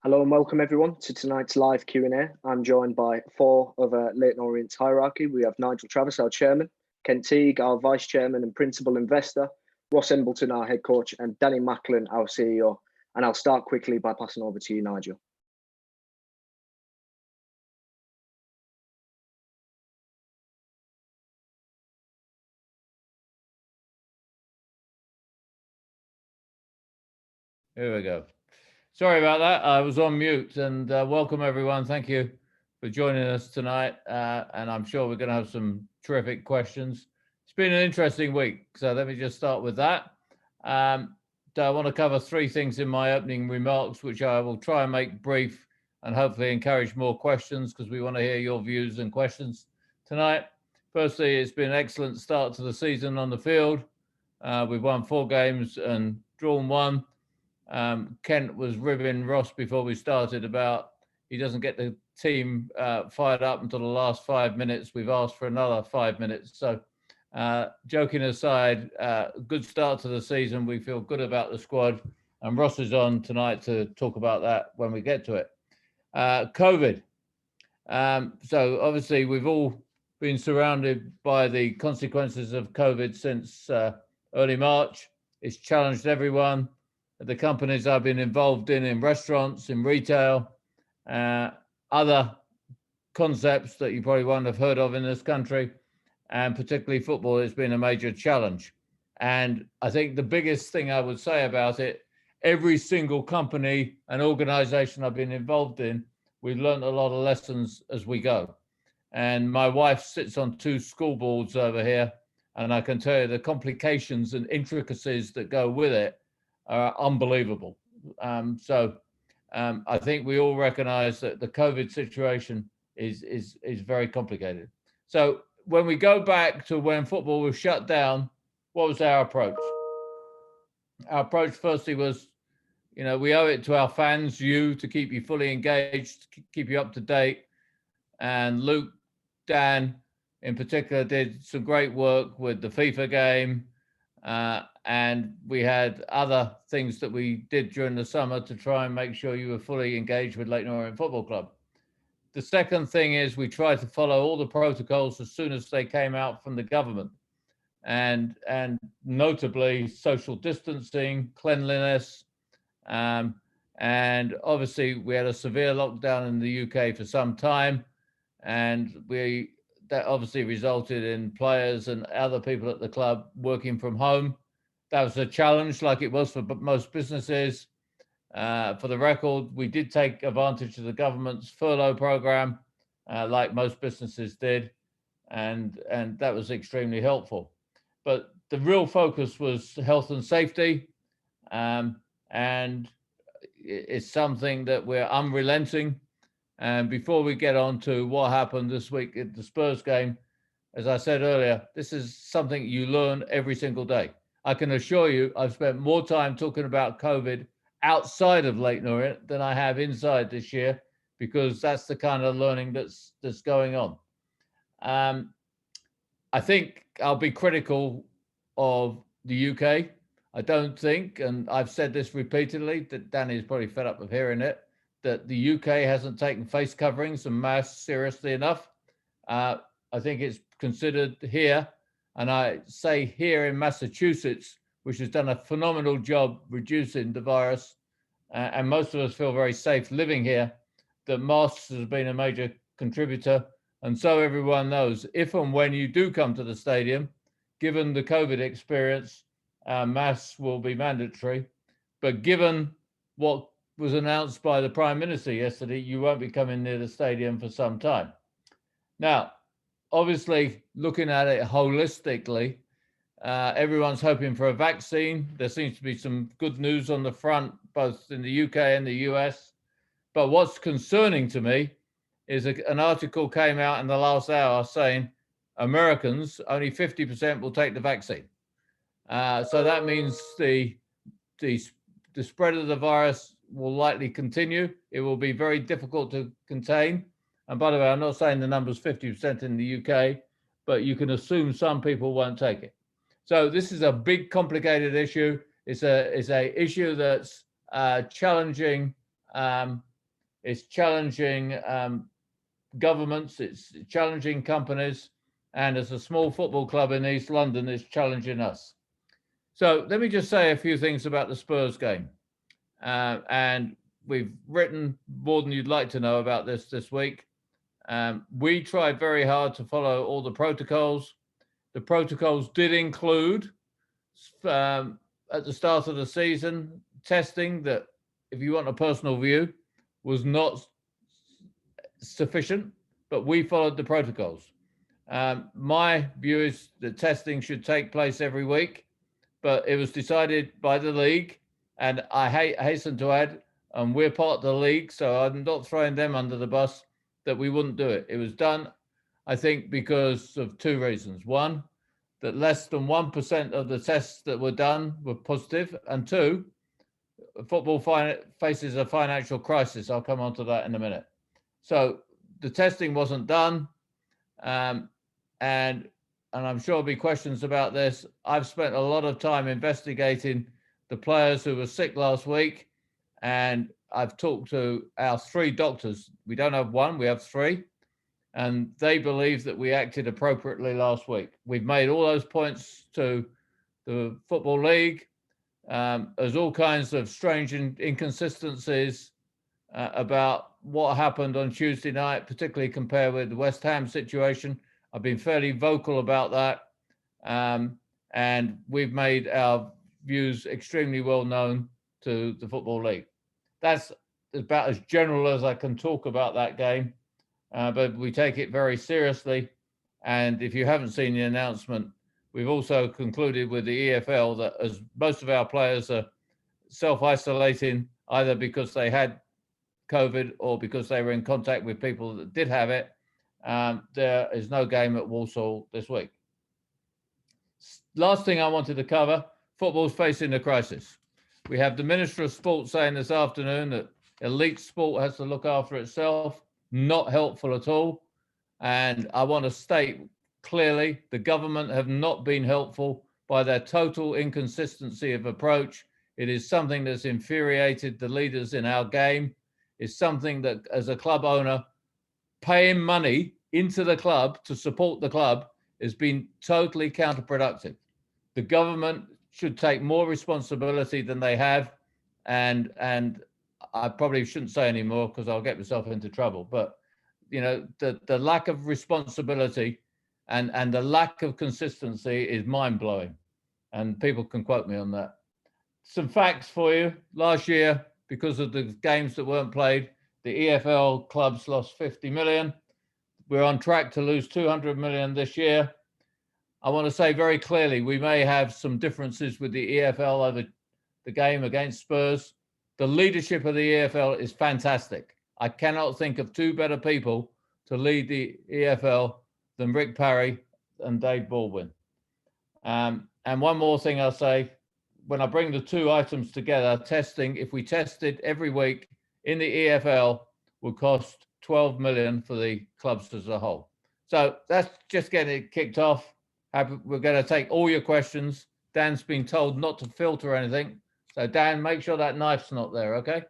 Hello and welcome everyone to tonight's live Q&A. I'm joined by four other Leyton Orient's hierarchy. We have Nigel Travis, our chairman, Ken Teague, our vice chairman and principal investor, Ross Embleton, our head coach, and Danny Macklin, our CEO. And I'll start quickly by passing over to you, Nigel. Here we go. Sorry about that. I was on mute, and welcome everyone. Thank you for joining us tonight. And I'm sure we're going to have some terrific questions. It's been an interesting week, so let me just start with that. I want to cover three things in my opening remarks, which I will try and make brief and hopefully encourage more questions because we want to hear your views and questions tonight. Firstly, it's been an excellent start to the season on the field. We've won 4 games and drawn 1. Kent was ribbing Ross before we started about he doesn't get the team fired up until the last 5 minutes. We've asked for another 5 minutes. So joking aside, good start to the season. We feel good about the squad. And Ross is on tonight to talk about that when we get to it. COVID. So obviously we've all been surrounded by the consequences of COVID since early March. It's challenged everyone. The companies I've been involved in restaurants, in retail, other concepts that you probably won't have heard of in this country, and particularly football has been a major challenge. And I think the biggest thing I would say about it, every single company and organization I've been involved in, we've learned a lot of lessons as we go. And my wife sits on 2 school boards over here, and I can tell you the complications and intricacies that go with it are unbelievable. I think we all recognize that the COVID situation is very complicated. So when we go back to when football was shut down, what was our approach? Our approach firstly was, we owe it to our fans, you, to keep you fully engaged, keep you up to date. And Luke, Dan in particular did some great work with the FIFA game. And we had other things that we did during the summer to try and make sure you were fully engaged with Leyton Orient Football Club. The second thing is we tried to follow all the protocols as soon as they came out from the government, and notably social distancing, cleanliness, and obviously we had a severe lockdown in the UK for some time, and that obviously resulted in players and other people at the club working from home. That was a challenge, like it was for most businesses. For the record, we did take advantage of the government's furlough program, like most businesses did, and that was extremely helpful. But the real focus was health and safety, and it's something that we're unrelenting. And before we get on to what happened this week at the Spurs game, as I said earlier, this is something you learn every single day. I can assure you I've spent more time talking about COVID outside of Leyton Orient than I have inside this year, because that's the kind of learning that's going on. I think I'll be critical of the UK. I don't think, and I've said this repeatedly, that Danny is probably fed up of hearing it, that the UK hasn't taken face coverings and masks seriously enough. I think it's considered here, and I say here in Massachusetts, which has done a phenomenal job reducing the virus, and most of us feel very safe living here, that masks has been a major contributor. And so everyone knows, if and when you do come to the stadium, given the COVID experience, masks will be mandatory. But given what was announced by the Prime Minister yesterday, you won't be coming near the stadium for some time. Now, obviously, looking at it holistically, everyone's hoping for a vaccine. There seems to be some good news on the front, both in the UK and the US. But what's concerning to me is an article came out in the last hour saying Americans, only 50% will take the vaccine. So that means the spread of the virus will likely continue. It will be very difficult to contain. And by the way, I'm not saying the number's 50% in the UK, but you can assume some people won't take it. So this is a big, complicated issue. It's a issue that's challenging it's challenging governments, it's challenging companies, and as a small football club in East London, it's challenging us. So let me just say a few things about the Spurs game. And we've written more than you'd like to know about this week. We tried very hard to follow all the protocols. The protocols did include, at the start of the season, testing that, if you want a personal view, was not sufficient, but we followed the protocols. My view is that testing should take place every week, but it was decided by the league, and I hasten to add, and we're part of the league, so I'm not throwing them under the bus, that we wouldn't do it. It was done, I think, because of two reasons. One, that less than 1% of the tests that were done were positive, and two, football faces a financial crisis. I'll come on to that in a minute. So the testing wasn't done, and I'm sure there'll be questions about this. I've spent a lot of time investigating the players who were sick last week, and I've talked to our three doctors. We don't have one, we have three, and they believe that we acted appropriately last week. We've made all those points to the Football League. There's all kinds of strange inconsistencies about what happened on Tuesday night, particularly compared with the West Ham situation. I've been fairly vocal about that, and we've made our views extremely well known to the Football League. That's about as general as I can talk about that game, but we take it very seriously. And if you haven't seen the announcement, we've also concluded with the EFL that, as most of our players are self-isolating, either because they had COVID or because they were in contact with people that did have it, there is no game at Walsall this week. Last thing I wanted to cover, football's facing a crisis. We have the Minister of Sport saying this afternoon that elite sport has to look after itself. Not helpful at all. And I want to state clearly, the government have not been helpful by their total inconsistency of approach. It is something that's infuriated the leaders in our game. It's something that, as a club owner, paying money into the club to support the club has been totally counterproductive. The government should take more responsibility than they have, and I probably shouldn't say any more because I'll get myself into trouble. But you know, the lack of responsibility and the lack of consistency is mind-blowing, and people can quote me on that. Some facts for you. Last year, because of the games that weren't played, the EFL clubs lost 50 million. We're on track to lose 200 million this year. I want to say very clearly, we may have some differences with the EFL over the game against Spurs. The leadership of the EFL is fantastic. I cannot think of two better people to lead the EFL than Rick Parry and Dave Baldwin. And one more thing I'll say, when I bring the two items together, testing, if we tested every week in the EFL, would cost 12 million for the clubs as a whole. So that's just getting it kicked off. We're going to take all your questions. Dan's been told not to filter anything. So Dan, make sure that knife's not there, okay?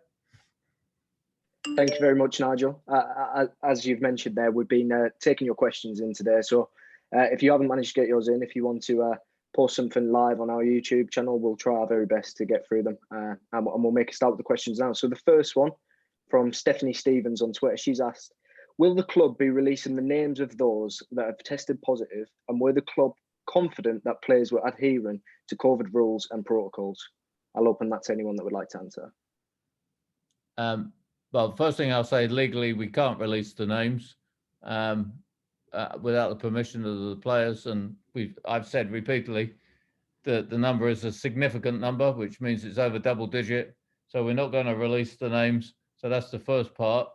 Thank you very much, Nigel. As you've mentioned there, we've been taking your questions in today. So if you haven't managed to get yours in, if you want to post something live on our YouTube channel, we'll try our very best to get through them. And we'll make a start with the questions now. So the first one from Stephanie Stevens on Twitter, she's asked, will the club be releasing the names of those that have tested positive, and were the club confident that players were adhering to COVID rules and protocols? I'll open that to anyone that would like to answer. Well, first thing I'll say, legally, we can't release the names without the permission of the players. And I've said repeatedly that the number is a significant number, which means it's over double digit. So we're not going to release the names. So that's the first part.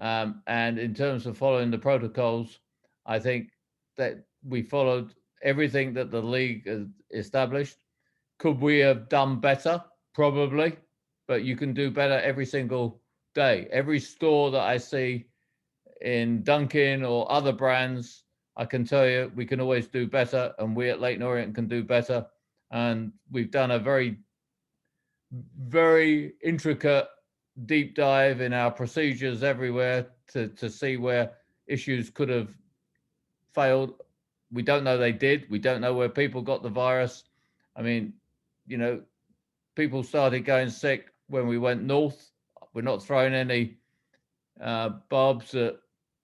And in terms of following the protocols, I think that we followed everything that the league has established. Could we have done better? Probably, but you can do better every single day. Every store that I see in Dunkin' or other brands, I can tell you we can always do better, and we at Leyton Orient can do better. And we've done a very, very intricate deep dive in our procedures everywhere to see where issues could have failed. We don't know they did. We don't know where people got the virus. I mean, you know, people started going sick when we went north. We're not throwing any barbs at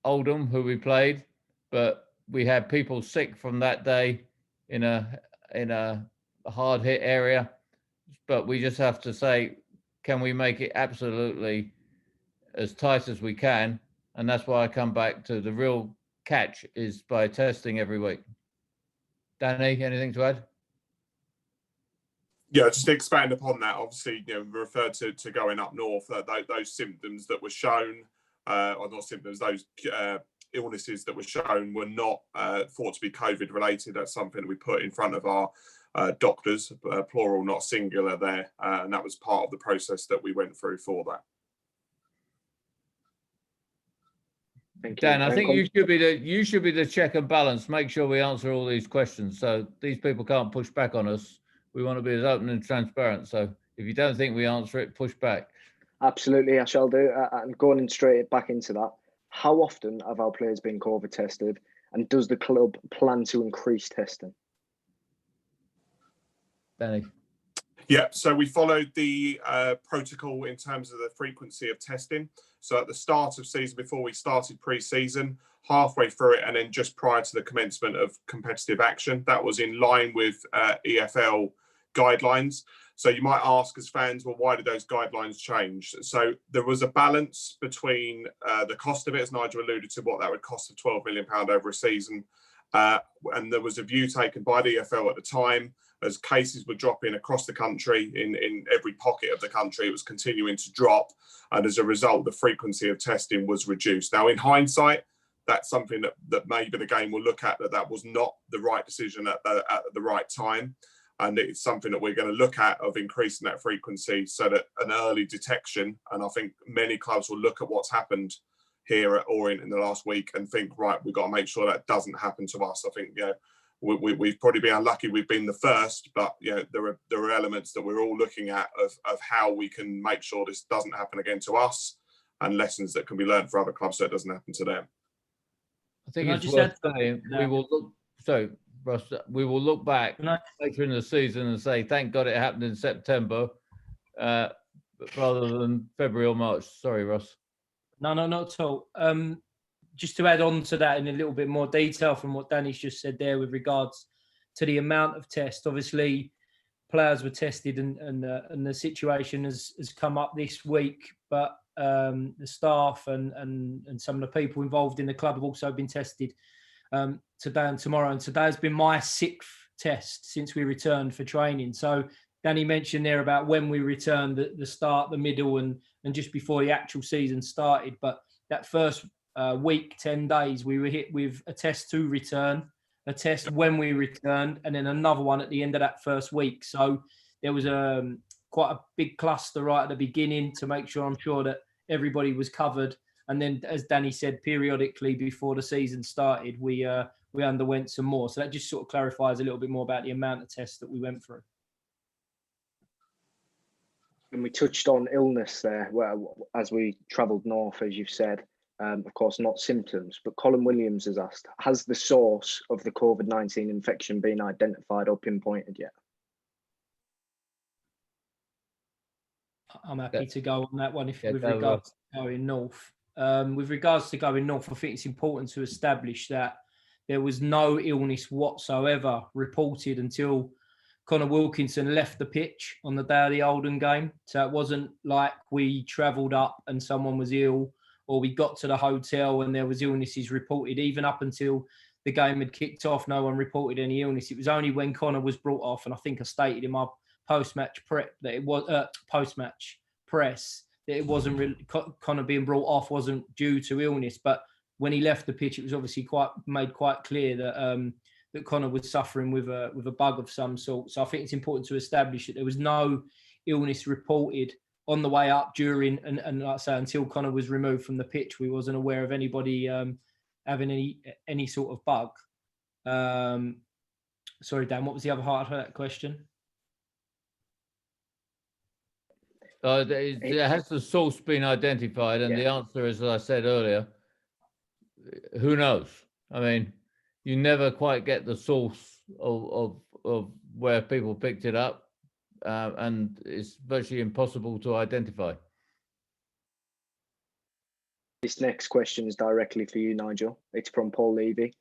Oldham, who we played, but we had people sick from that day in a hard hit area. But we just have to say, can we make it absolutely as tight as we can? And that's why I come back to the real catch is by testing every week. Danny, anything to add? Yeah, just to expand upon that, obviously, referred to going up north, those symptoms that were shown, or not symptoms, those illnesses that were shown were not thought to be COVID related. That's something that we put in front of our doctors, plural, not singular there. And that was part of the process that we went through for that. Thank Dan, you. I think you should be the check and balance. Make sure we answer all these questions so these people can't push back on us. We want to be as open and transparent. So if you don't think we answer it, push back. Absolutely, I shall do. And going straight back into that, how often have our players been COVID tested, and does the club plan to increase testing? Danny. Yeah, so we followed the protocol in terms of the frequency of testing. So at the start of season, before we started pre-season, halfway through it, and then just prior to the commencement of competitive action, that was in line with EFL guidelines. So you might ask as fans, well, why did those guidelines change? So there was a balance between the cost of it, as Nigel alluded to, what that would cost of £12 million over a season. And there was a view taken by the EFL at the time, as cases were dropping across the country, in every pocket of the country, it was continuing to drop. And as a result, the frequency of testing was reduced. Now, in hindsight, that's something that maybe the game will look at, that was not the right decision at the right time. And it's something that we're going to look at, of increasing that frequency so that an early detection, and I think many clubs will look at what's happened here at Orient in the last week and think, right, we've got to make sure that doesn't happen to us. I think, we've probably been unlucky we've been the first, but there are elements that we're all looking at of how we can make sure this doesn't happen again to us, and lessons that can be learned for other clubs so it doesn't happen to them. I think it's worth saying we will look. So, Ross, we will look back later in the season and say, thank God it happened in September, rather than February or March. Sorry, Ross. No, not at all. Just to add on to that in a little bit more detail from what Danny's just said there with regards to the amount of tests. Obviously, players were tested and the situation has come up this week, but the staff and some of the people involved in the club have also been tested today and tomorrow. And today has been my 6th test since we returned for training. So Danny mentioned there about when we returned, the start, the middle, and just before the actual season started. But that first week, 10 days, we were hit with a test to return, a test when we returned, and then another one at the end of that first week. So there was quite a big cluster right at the beginning to make sure, I'm sure, that everybody was covered. And then, as Danny said, periodically before the season started, we underwent some more. So that just sort of clarifies a little bit more about the amount of tests that we went through. And we touched on illness there, where as we travelled north, as you've said, of course, not symptoms, but Colin Williams has asked, has the source of the COVID-19 infection been identified or pinpointed yet? I'm happy to go on that one with regards to going north. With regards to going north, I think it's important to establish that there was no illness whatsoever reported until Connor Wilkinson left the pitch on the day of the Oldham game. So it wasn't like we travelled up and someone was ill, or we got to the hotel and there was illnesses reported. Even up until the game had kicked off, no one reported any illness. It was only when Connor was brought off, and I think I stated in my post-match prep that it was post-match press that it wasn't really, Connor being brought off wasn't due to illness. But when he left the pitch, it was obviously made quite clear that that Connor was suffering with a bug of some sort. So I think it's important to establish that there was no illness reported on the way up, during, and like I say, until Connor was removed from the pitch, we wasn't aware of anybody having any sort of bug. Sorry, Dan, what was the other part of that question? Has the source been identified? And the answer is, as I said earlier, who knows? I mean, you never quite get the source of where people picked it up, and it's virtually impossible to identify. This next question is directly for you, Nigel. It's from Paul Levy.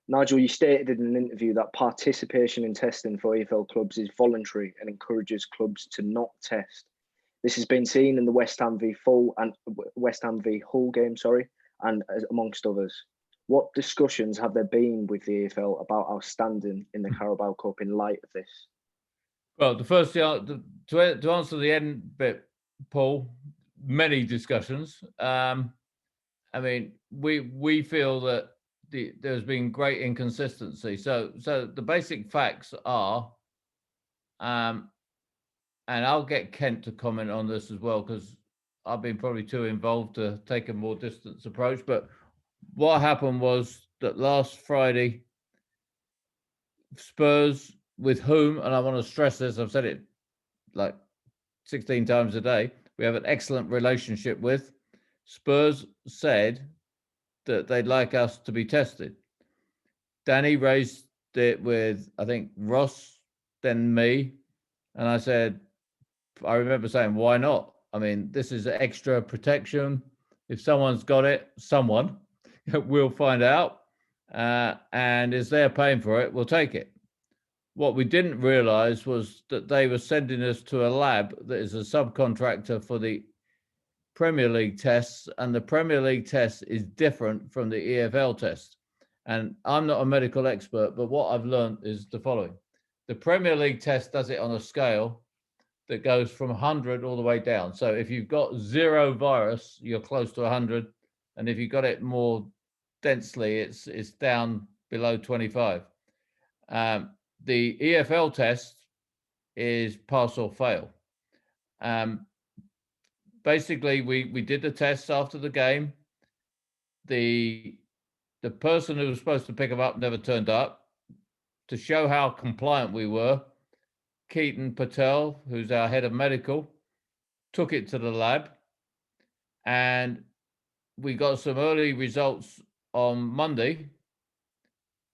Nigel, you stated in an interview that participation in testing for EFL clubs is voluntary and encourages clubs to not test. This has been seen in the West Ham v Hull game, and amongst others. What discussions have there been with the EFL about our standing in the Carabao Cup in light of this? Well, to answer the end bit, Paul, many discussions. I mean, we feel that there's been great inconsistency. So the basic facts are, and I'll get Kent to comment on this as well, because I've been probably too involved to take a more distance approach. But what happened was that last Friday, Spurs, with whom, and I want to stress this, I've said it like 16 times a day, we have an excellent relationship with. Spurs said that they'd like us to be tested. Danny raised it with, I think, Ross, then me. And I remember saying, why not? I mean, this is extra protection. If someone's got it, someone will find out. And as they're paying for it, we'll take it. What we didn't realize was that they were sending us to a lab that is a subcontractor for the Premier League tests, and the Premier League test is different from the EFL test. And I'm not a medical expert, but what I've learned is the following. The Premier League test does it on a scale that goes from 100 all the way down. So if you've got 0 virus, you're close to 100. And if you've got it more densely, it's down below 25. The EFL test is pass or fail. Basically, we did the tests after the game. The person who was supposed to pick them up never turned up. To show how compliant we were, Keaton Patel, who's our head of medical, took it to the lab, and we got some early results on Monday,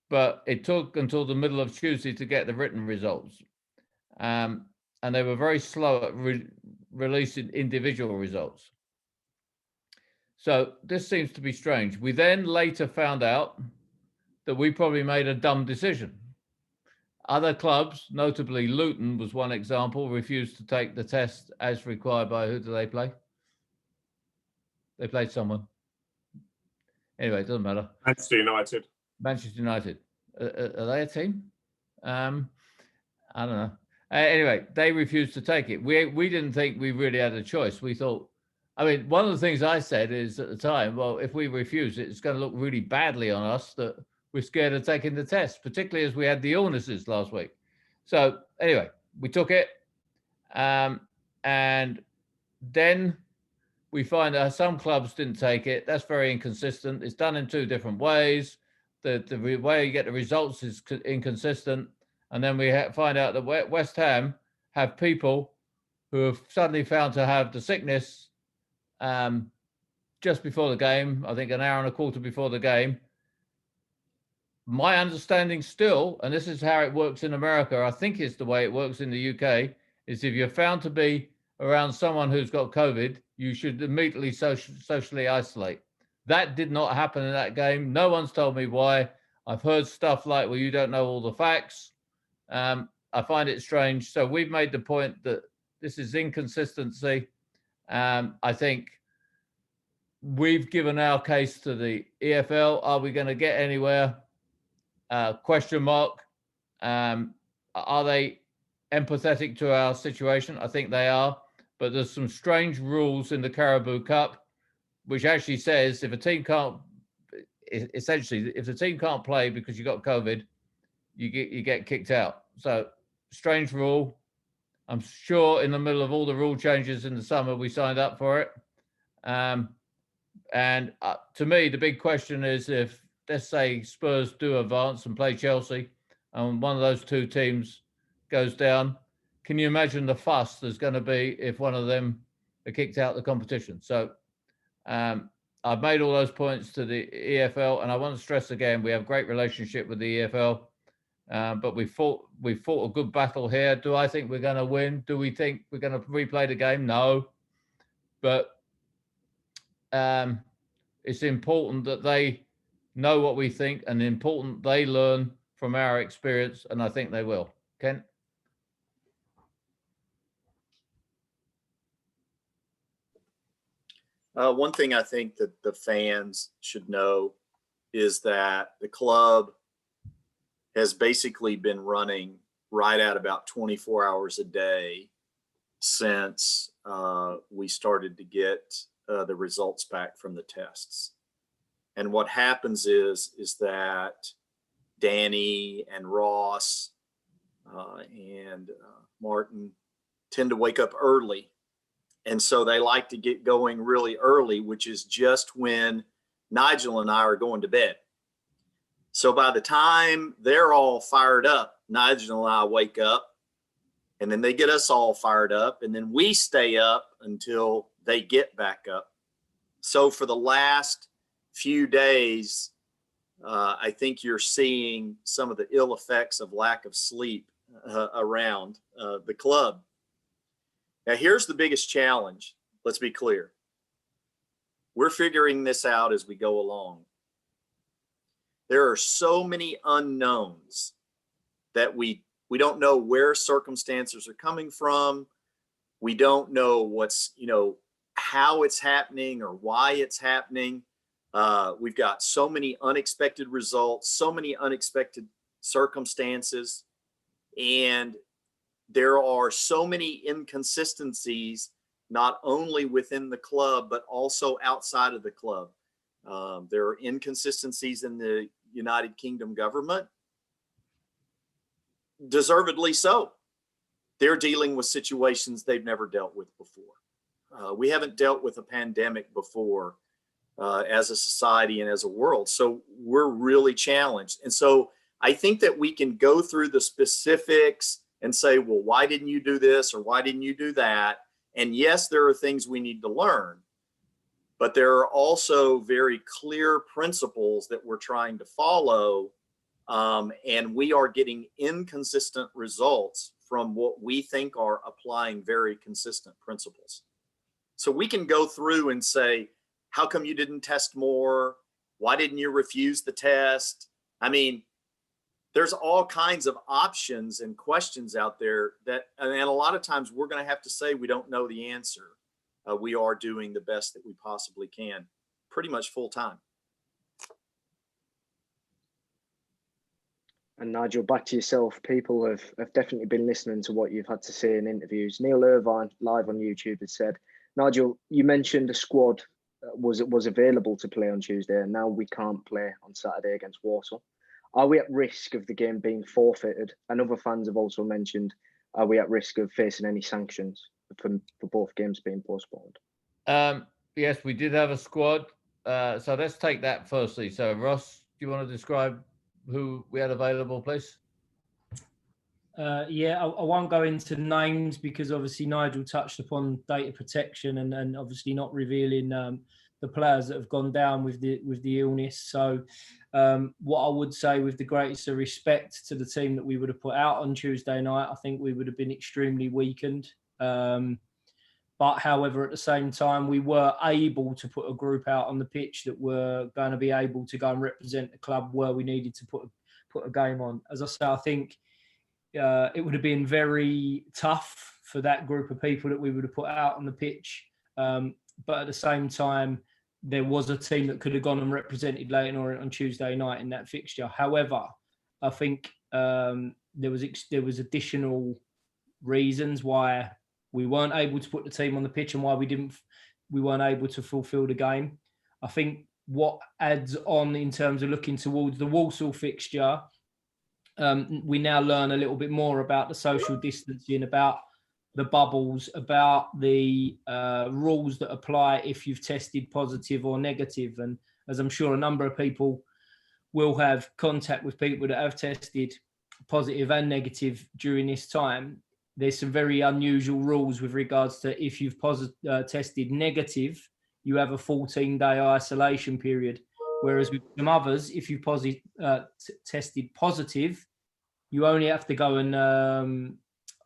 but it took until the middle of Tuesday to get the written results. And they were very slow at releasing individual results. So this seems to be strange. We then later found out that we probably made a dumb decision. Other clubs, notably Luton was one example, refused to take the test as required by, who do they play? They played someone. Anyway, it doesn't matter. Manchester United. Manchester United. Are they a team? I don't know. Anyway, they refused to take it. We didn't think we really had a choice. We thought, I mean, one of the things I said is at the time, well, if we refuse it, it's going to look really badly on us that we're scared of taking the test, particularly as we had the illnesses last week. So anyway, we took it. And then we find out some clubs didn't take it. That's very inconsistent. It's done in 2 different ways. The way you get the results is inconsistent. And then we find out that West Ham have people who have suddenly found to have the sickness just before the game, I think an hour and a quarter before the game. My understanding still, and this is how it works in America, I think it's the way it works in the UK, is if you're found to be around someone who's got COVID, you should immediately socially isolate. That did not happen in that game. No one's told me why. I've heard stuff like, well, you don't know all the facts. I find it strange. So we've made the point that this is inconsistency. I think we've given our case to the EFL. Are we going to get anywhere? Question mark. Are they empathetic to our situation? I think they are. But there's some strange rules in the Carabao Cup, which actually says if a team can't, essentially, if the team can't play because you got COVID, you get kicked out. So strange rule. I'm sure in the middle of all the rule changes in the summer, we signed up for it. And to me, the big question is if, let's say, Spurs do advance and play Chelsea, and one of those 2 teams goes down, can you imagine the fuss there's going to be if one of them are kicked out of the competition. So I've made all those points to the EFL, and I want to stress again, we have a great relationship with the EFL, but we fought a good battle here. Do I think we're going to win? Do we think we're going to replay the game? No, but it's important that they know what we think, and important they learn from our experience, and I think they will. Ken? One thing I think that the fans should know is that the club has basically been running right at about 24 hours a day since we started to get the results back from the tests. And what happens is that Danny and Ross and Martin tend to wake up early. And so they like to get going really early, which is just when Nigel and I are going to bed. So by the time they're all fired up, Nigel and I wake up, and then they get us all fired up, and then we stay up until they get back up. So for the last few days, I think you're seeing some of the ill effects of lack of sleep around the club. Now, here's the biggest challenge. Let's be clear. We're figuring this out as we go along. There are so many unknowns that we don't know where circumstances are coming from. We don't know how it's happening or why it's happening. We've got so many unexpected results, so many unexpected circumstances, and there are so many inconsistencies, not only within the club, but also outside of the club. There are inconsistencies in the United Kingdom government, deservedly so. They're dealing with situations they've never dealt with before. We haven't dealt with a pandemic before as a society and as a world. So we're really challenged. And so I think that we can go through the specifics and say, well, why didn't you do this? Or why didn't you do that? And yes, there are things we need to learn, but there are also very clear principles that we're trying to follow. And we are getting inconsistent results from what we think are applying very consistent principles. So we can go through and say, how come you didn't test more? Why didn't you refuse the test? I mean, there's all kinds of options and questions out there and a lot of times we're going to have to say we don't know the answer. We are doing the best that we possibly can, pretty much full time. And Nigel, back to yourself. People have definitely been listening to what you've had to say in interviews. Neil Irvine, live on YouTube, has said, Nigel, you mentioned a squad was available to play on Tuesday, and now we can't play on Saturday against Walsall. Are we at risk of the game being forfeited? And other fans have also mentioned, are we at risk of facing any sanctions for both games being postponed? Yes, we did have a squad. So let's take that firstly. So Ross, do you want to describe who we had available, please? Yeah, I won't go into names because obviously Nigel touched upon data protection and obviously not revealing the players that have gone down with the illness. So what I would say, with the greatest of respect to the team that we would have put out on Tuesday night, I think we would have been extremely weakened. But however, at the same time, we were able to put a group out on the pitch that were going to be able to go and represent the club where we needed to put a game on. As I say, I think it would have been very tough for that group of people that we would have put out on the pitch. But at the same time, there was a team that could have gone and represented Leyton Orient on Tuesday night in that fixture. However, I think there was additional reasons why we weren't able to put the team on the pitch and why we weren't able to fulfil the game. I think what adds on in terms of looking towards the Walsall fixture, we now learn a little bit more about the social distancing, about the bubbles, about the rules that apply if you've tested positive or negative. And as I'm sure a number of people will have contact with people that have tested positive and negative during this time, there's some very unusual rules with regards to if you've tested negative, you have a 14-day isolation period. Whereas with some others, if you tested positive, you only have to go and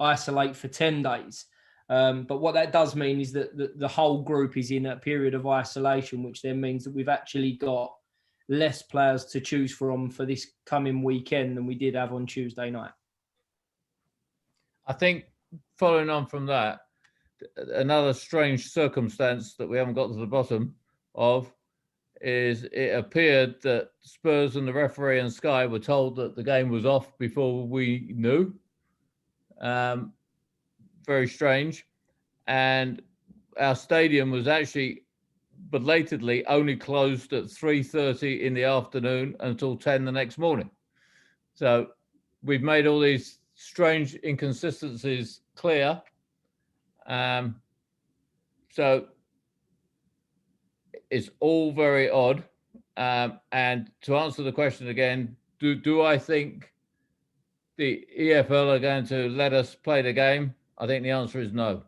isolate for 10 days. But what that does mean is that the whole group is in a period of isolation, which then means that we've actually got less players to choose from for this coming weekend than we did have on Tuesday night. I think following on from that, another strange circumstance that we haven't got to the bottom of is it appeared that Spurs and the referee and Sky were told that the game was off before we knew. Very strange. And our stadium was actually belatedly only closed at 3:30 in the afternoon until 10 the next morning. So we've made all these strange inconsistencies clear. So it's all very odd. And to answer the question again, do I think the EFL are going to let us play the game? I think the answer is no.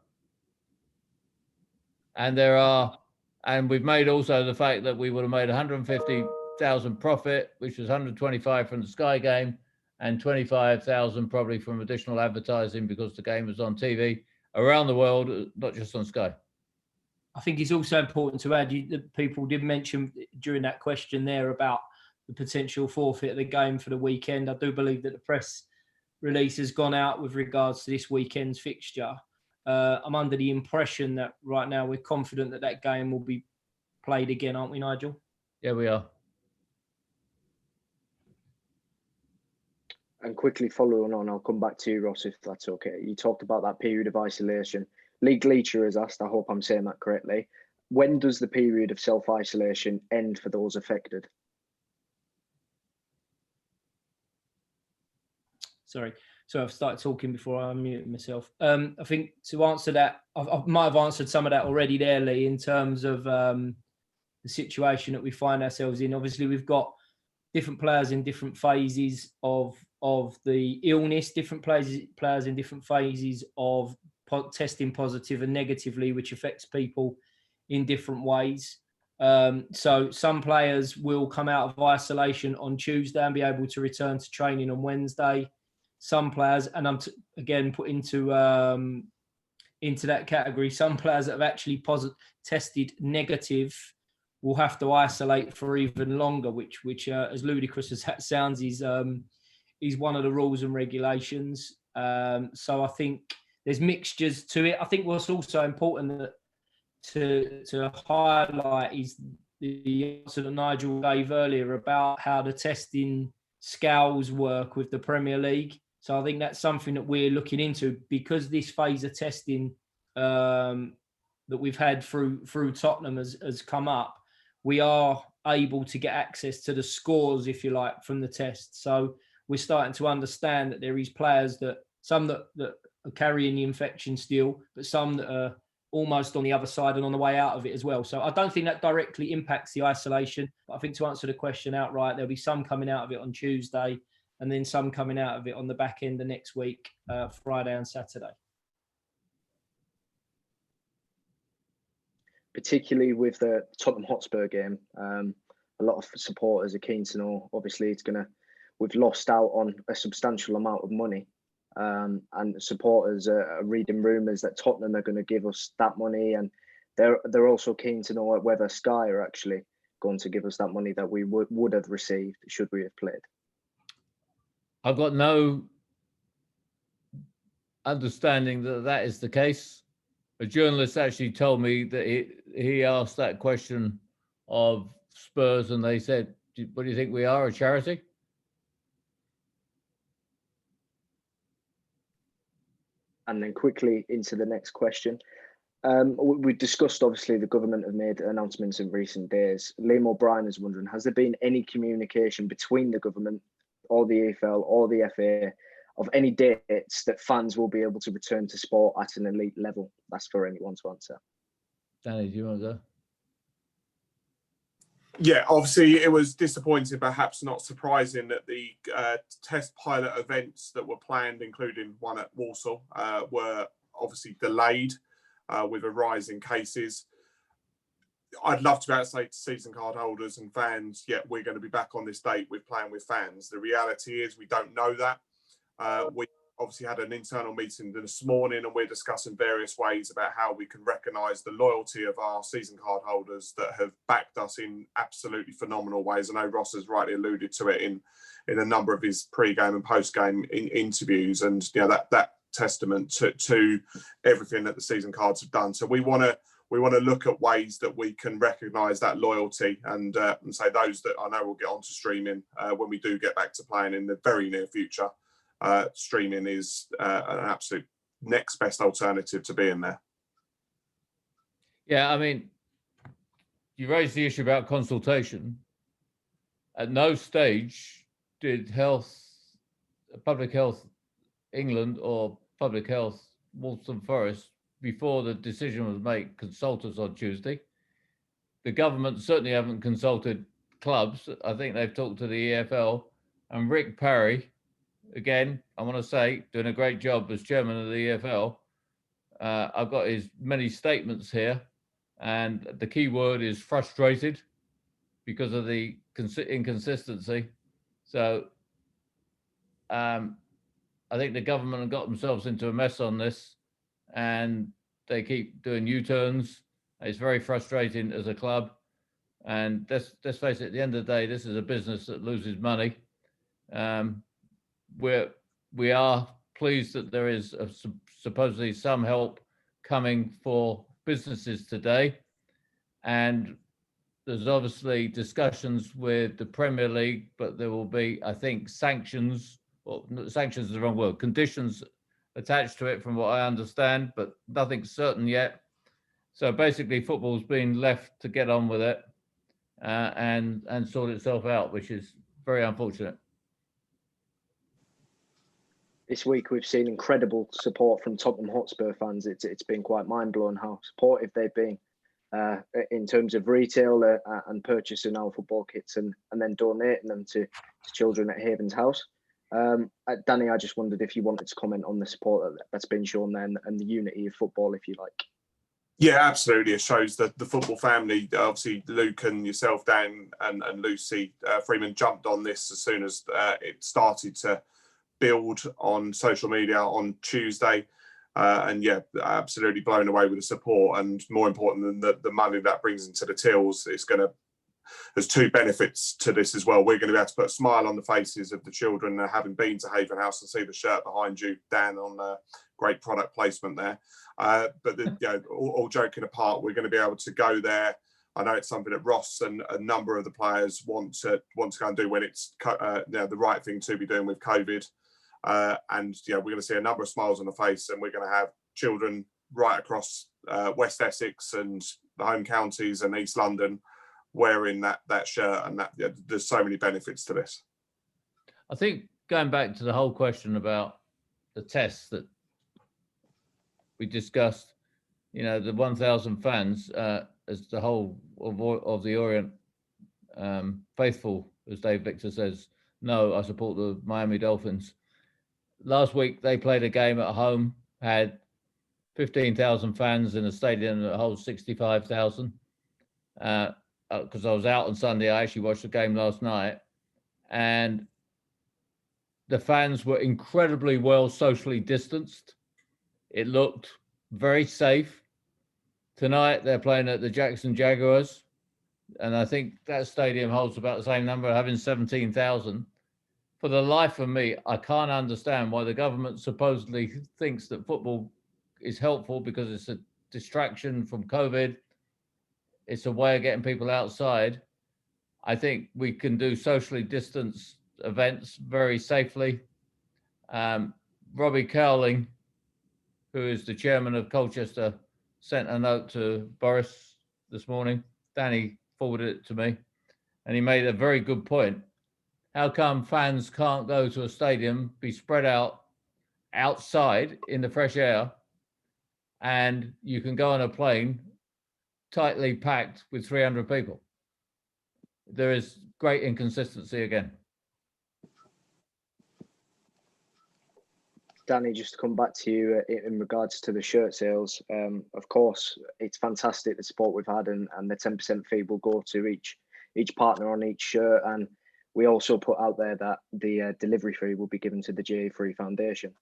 And we've made also the fact that we would have made 150,000 profit, which was 125 from the Sky game and 25,000 probably from additional advertising because the game was on TV around the world, not just on Sky. I think it's also important to add that people did mention during that question there about the potential forfeit of the game for the weekend. I do believe that the press release has gone out with regards to this weekend's fixture. I'm under the impression that right now we're confident that that game will be played again, aren't we, Nigel? Yeah, we are. And quickly following on, I'll come back to you, Ross, if that's okay. You talked about that period of isolation. Lee Gleacher has asked, I hope I'm saying that correctly, when does the period of self-isolation end for those affected? Sorry, I've started talking before I unmuted myself. I think to answer that, I might have answered some of that already there, Lee, in terms of the situation that we find ourselves in. Obviously, we've got different players in different phases of the illness, different players in different phases of testing positive and negatively, which affects people in different ways. So some players will come out of isolation on Tuesday and be able to return to training on Wednesday. Some players, and I'm again put into that category, some players that have actually tested negative will have to isolate for even longer, which as ludicrous as that sounds, is one of the rules and regulations. So I think there's mixtures to it. I think what's also important to highlight is the answer that Nigel gave earlier about how the testing scales work with the Premier League. So I think that's something that we're looking into, because this phase of testing that we've had through Tottenham has come up. We are able to get access to the scores, if you like, from the test. So we're starting to understand that there is players some that are carrying the infection still, but some that are almost on the other side and on the way out of it as well. So I don't think that directly impacts the isolation. But I think to answer the question outright, there'll be some coming out of it on Tuesday and then some coming out of it on the back end of next week, Friday and Saturday. Particularly with the Tottenham Hotspur game, a lot of supporters are keen to know, obviously we've lost out on a substantial amount of money. And supporters are reading rumours that Tottenham are going to give us that money, and they're also keen to know whether Sky are actually going to give us that money that we would have received should we have played. I've got no understanding that is the case. A journalist actually told me that he asked that question of Spurs, and they said, "What do you think we are, a charity?" And then quickly into the next question. We discussed, obviously, the government have made announcements in recent days. Liam O'Brien is wondering, has there been any communication between the government or the EFL or the FA of any dates that fans will be able to return to sport at an elite level? That's for anyone to answer. Danny, do you want to Yeah, obviously it was disappointing, perhaps not surprising, that the test pilot events that were planned, including one at Walsall, were obviously delayed with a rise in cases. I'd love to be able to say to season card holders and fans, yeah, we're going to be back on this date with playing with fans. The reality is we don't know that. We obviously had an internal meeting this morning and we're discussing various ways about how we can recognise the loyalty of our season card holders that have backed us in absolutely phenomenal ways. I know Ross has rightly alluded to it in a number of his pre-game and post-game interviews, and that testament to everything that the season cards have done. So we want to look at ways that we can recognise that loyalty and say those that I know will get onto streaming when we do get back to playing in the very near future. Streaming is an absolute next best alternative to being there. Yeah, I mean, you raised the issue about consultation. At no stage did Public Health England or Public Health Waltham Forest, before the decision was made, consult us on Tuesday. The government certainly haven't consulted clubs. I think they've talked to the EFL, and Rick Parry, again, I want to say, doing a great job as chairman of the EFL. I've got his many statements here, and the key word is frustrated because of the inconsistency. So I think the government have got themselves into a mess on this, and they keep doing U-turns. It's very frustrating as a club. And let's face it, at the end of the day, this is a business that loses money. We are pleased that there is supposedly some help coming for businesses today. And there's obviously discussions with the Premier League, but there will be, I think, sanctions, or sanctions is the wrong word, conditions attached to it from what I understand, but nothing's certain yet. So basically football's been left to get on with it and sort itself out, which is very unfortunate. This week we've seen incredible support from Tottenham Hotspur fans. It's been quite mind-blowing how supportive they've been in terms of retail and purchasing our football kits and then donating them to children at Haven's House. Danny, I just wondered if you wanted to comment on the support that's been shown there and the unity of football, if you like. Yeah, absolutely. It shows that the football family, obviously Luke and yourself, Dan, and Lucy Freeman jumped on this as soon as it started to build on social media on Tuesday. And yeah, absolutely blown away with the support. And more important than the money that brings into the tills, there's two benefits to this as well. We're going to be able to put a smile on the faces of the children having been to Haven House and see the shirt behind you, Dan, on great product placement there. But all joking apart, we're going to be able to go there. I know it's something that Ross and a number of the players want to go and do when it's the right thing to be doing with COVID. And we're going to see a number of smiles on the face, and we're going to have children right across West Essex and the home counties and East London wearing that shirt, and there's so many benefits to this. I think going back to the whole question about the tests that we discussed, the 1,000 fans as the whole of the Orient faithful, as Dave Victor says, no, I support the Miami Dolphins. Last week they played a game at home, had 15,000 fans in a stadium that holds 65,000. Because I was out on Sunday, I actually watched the game last night, and the fans were incredibly well socially distanced. It looked very safe. Tonight they're playing at the Jackson Jaguars, and I think that stadium holds about the same number, having 17,000. For the life of me, I can't understand why the government supposedly thinks that football is helpful because it's a distraction from COVID. It's a way of getting people outside. I think we can do socially distanced events very safely. Robbie Cowling, who is the chairman of Colchester, sent a note to Boris this morning. Danny forwarded it to me, and he made a very good point. How come fans can't go to a stadium, be spread out outside in the fresh air, and you can go on a plane tightly packed with 300 people? there is great inconsistency again. Danny, just to come back to you in regards to the shirt sales, of course, it's fantastic the support we've had, and the 10% fee will go to each partner on each shirt. And we also put out there that the delivery fee will be given to the GA3 Foundation.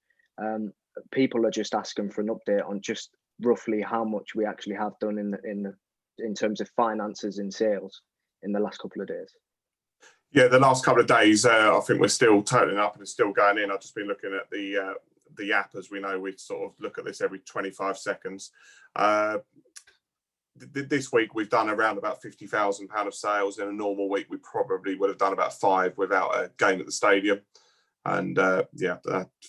People are just asking for an update on just roughly how much we actually have done in terms of finances and sales in the last couple of days. Yeah, the last couple of days, I think we're still totaling up and it's still going in. I've just been looking at the app. As we know, we sort of look at this every 25 seconds. This week we've done around about £50,000 of sales. In a normal week, we probably would have done about 5 without a game at the stadium. And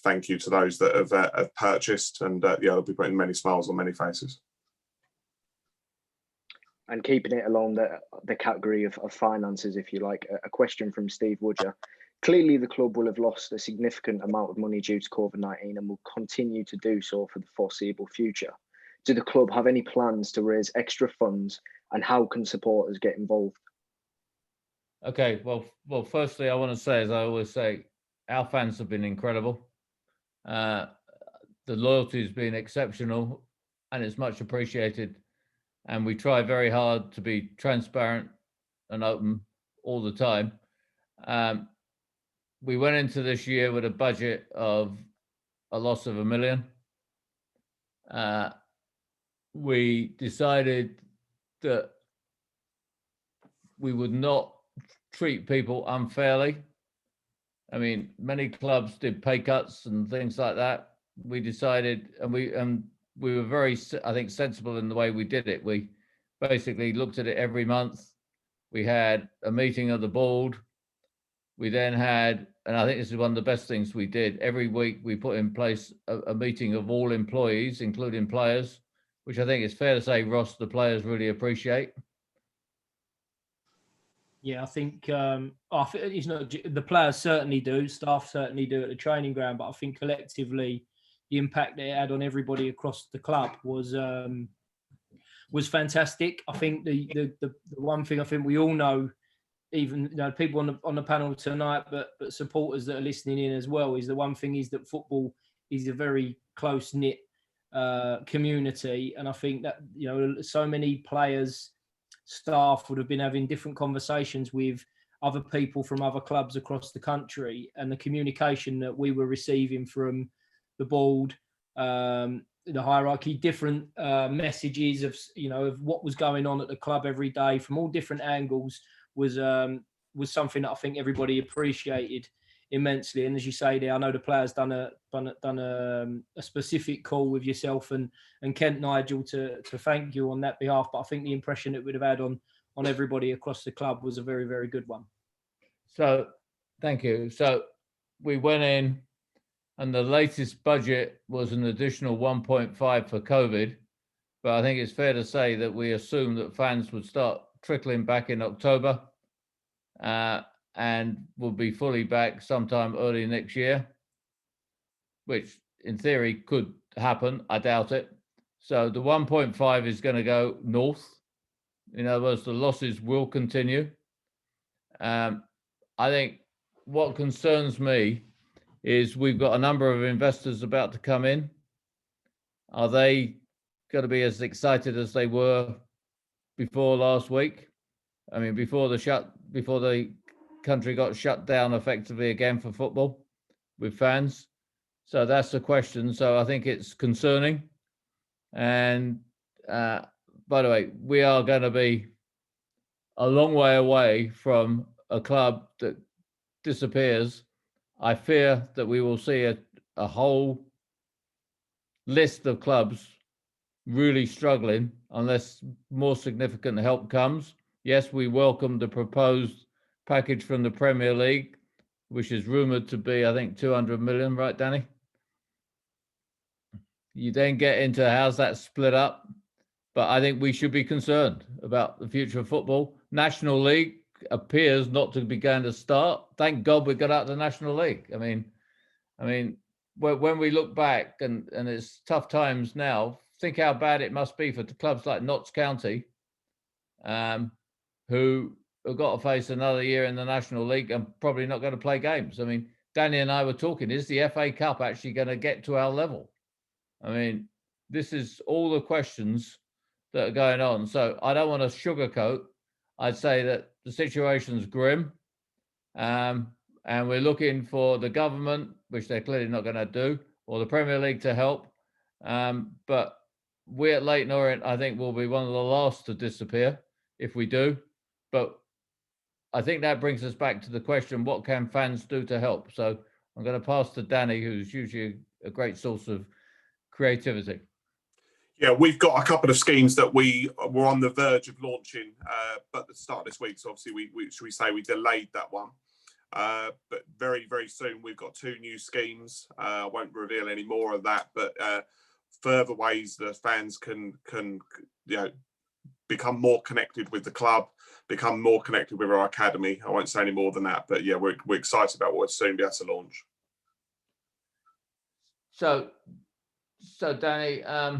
thank you to those that have purchased, and they'll be putting many smiles on many faces. And keeping it along the category of finances, if you like, a question from Steve Woodger. Clearly, the club will have lost a significant amount of money due to COVID-19 and will continue to do so for the foreseeable future. Do the club have any plans to raise extra funds, and how can supporters get involved? Okay, well, firstly, I want to say, as I always say, our fans have been incredible. The loyalty has been exceptional, and it's much appreciated. And we try very hard to be transparent and open all the time. We went into this year with a budget of a loss of £1 million. We decided that we would not treat people unfairly. I mean, many clubs did pay cuts and things like that. We decided, and we were very, I think, sensible in the way we did it. We basically looked at it every month. We had a meeting of the board. We then had, and I think this is one of the best things we did, every week we put in place a meeting of all employees, including players, which I think it's fair to say, Ross, the players really appreciate. Yeah, I think it's not, the players certainly do, staff certainly do at the training ground, but I think collectively the impact that it had on everybody across the club was fantastic. I think the one thing I think we all know, even people on the panel tonight, but supporters that are listening in as well, is the one thing is that football is a very close knit community, and I think that so many players, staff would have been having different conversations with other people from other clubs across the country, and the communication that we were receiving from the board, the hierarchy, different messages of what was going on at the club every day from all different angles was something that I think everybody appreciated immensely. And as you say there, I know the players done a specific call with yourself and Kent, Nigel, to thank you on that behalf. But I think the impression it would have had on everybody across the club was a very, very good one. So thank you. So we went in, and the latest budget was an additional 1.5 for COVID. But I think it's fair to say that we assumed that fans would start trickling back in October and will be fully back sometime early next year, which in theory could happen. I doubt it. So the 1.5 is going to go north. In other words, the losses will continue. I think what concerns me is we've got a number of investors about to come in. Are they going to be as excited as they were before last week? I mean, before the country got shut down effectively again for football with fans. So that's the question. So I think it's concerning. And by the way, we are going to be a long way away from a club that disappears. I fear that we will see a whole list of clubs really struggling unless more significant help comes. Yes, we welcome the proposed package from the Premier League, which is rumoured to be, I think, 200 million, right, Danny? You then get into how's that split up, but I think we should be concerned about the future of football. National League appears not to be going to start. Thank God we got out of the National League. I mean, when we look back and it's tough times now, think how bad it must be for clubs like Notts County, who have got to face another year in the National League and probably not going to play games. I mean, Danny and I were talking, is the FA Cup actually going to get to our level? I mean, this is all the questions that are going on. So I don't want to sugarcoat. I'd say that the situation's grim. And we're looking for the government, which they're clearly not going to do, or the Premier League to help. But we at Leyton Orient, I think, will be one of the last to disappear if we do. But I think that brings us back to the question, what can fans do to help? So I'm going to pass to Danny, who's usually a great source of creativity. Yeah, we've got a couple of schemes that we were on the verge of launching, but at the start of this week, so obviously we delayed that one. But very, very soon we've got 2 new schemes. I won't reveal any more of that, but further ways that fans can become more connected with the club, become more connected with our academy. I won't say any more than that, but yeah, we're excited about what we'll soon be able to launch. So Danny, I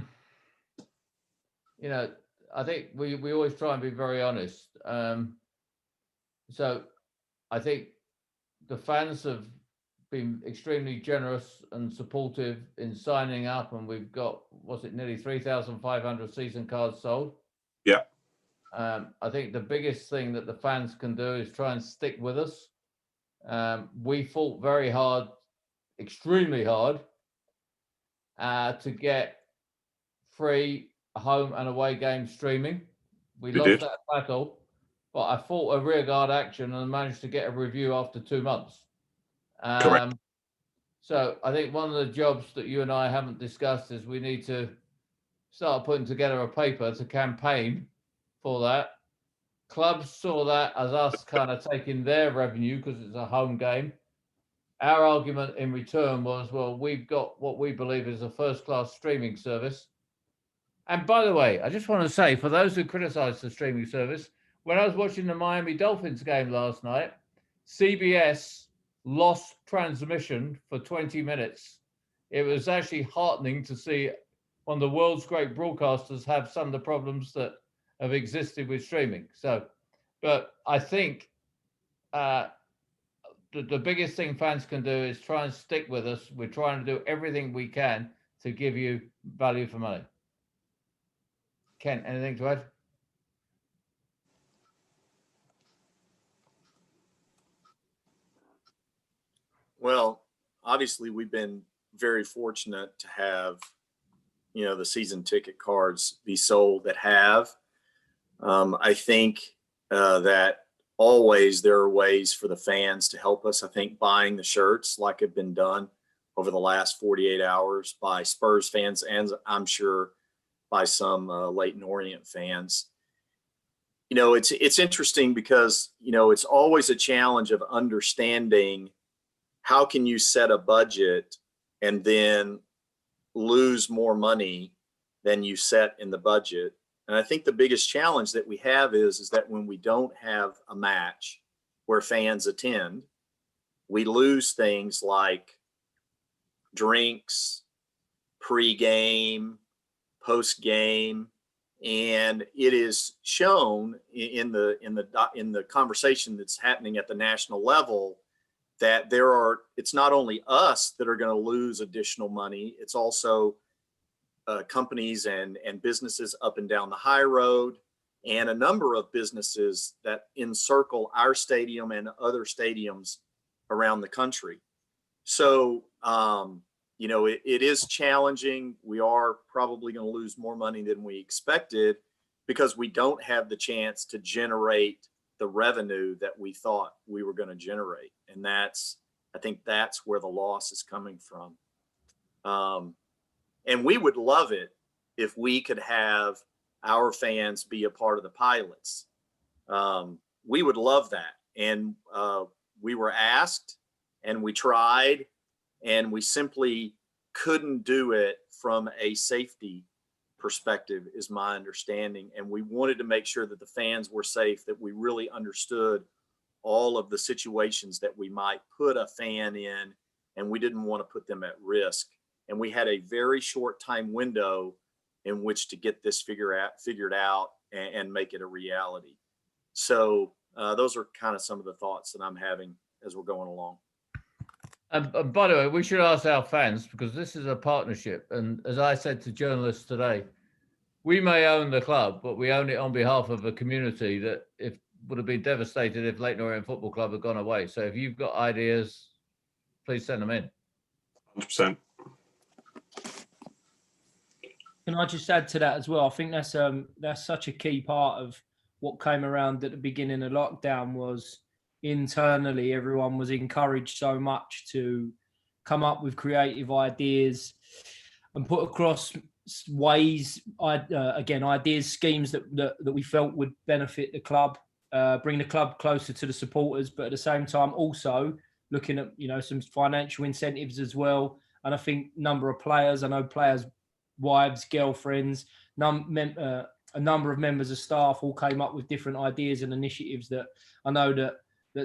think we always try and be very honest. So I think the fans have been extremely generous and supportive in signing up, and we've got, nearly 3,500 season cards sold. Yeah. I think the biggest thing that the fans can do is try and stick with us. We fought very hard, extremely hard, to get free home and away game streaming. We lost that battle, but I fought a rearguard action and managed to get a review after 2 months. Correct. So I think one of the jobs that you and I haven't discussed is we need to start putting together a paper to campaign for that. Clubs saw that as us kind of taking their revenue because it's a home game. Our argument in return was, well, we've got what we believe is a first-class streaming service. And by the way, I just want to say, for those who criticize the streaming service, when I was watching the Miami Dolphins game last night, CBS lost transmission for 20 minutes. It was actually heartening to see one of the world's great broadcasters have some of the problems that have existed with streaming. So, but I think the biggest thing fans can do is try and stick with us. We're trying to do everything we can to give you value for money. Ken, anything to add? Well, obviously we've been very fortunate to have, the season ticket cards be sold that have. I think that always there are ways for the fans to help us. I think buying the shirts, like have been done over the last 48 hours by Spurs fans, and I'm sure by some Leyton Orient fans. It's interesting because, it's always a challenge of understanding how can you set a budget and then lose more money than you set in the budget. And I think the biggest challenge that we have is that when we don't have a match where fans attend, we lose things like drinks, pre-game, post-game, and it is shown in the conversation that's happening at the national level that it's not only us that are going to lose additional money, it's also companies and businesses up and down the high road, and a number of businesses that encircle our stadium and other stadiums around the country. So, it is challenging. We are probably going to lose more money than we expected because we don't have the chance to generate the revenue that we thought we were going to generate. And I think that's where the loss is coming from. And we would love it if we could have our fans be a part of the pilots. We would love that. And we were asked and we tried, and we simply couldn't do it from a safety perspective, is my understanding. And we wanted to make sure that the fans were safe, that we really understood all of the situations that we might put a fan in, and we didn't want to put them at risk. And we had a very short time window in which to get this figured out and make it a reality. So Those are kind of some of the thoughts that I'm having as we're going along. And by the way, we should ask our fans, because this is a partnership. And as I said to journalists today, we may own the club, but we own it on behalf of a community that would have been devastated if Leyton Orient Football Club had gone away. So if you've got ideas, please send them in. 100%. Can I just add to that as well? I think that's such a key part of what came around at the beginning of lockdown. Was internally everyone was encouraged so much to come up with creative ideas and put across ways, ideas, schemes that we felt would benefit the club, bring the club closer to the supporters, but at the same time also looking at some financial incentives as well. And I think number of players, I know players' wives, girlfriends, a number of members of staff all came up with different ideas and initiatives that I know that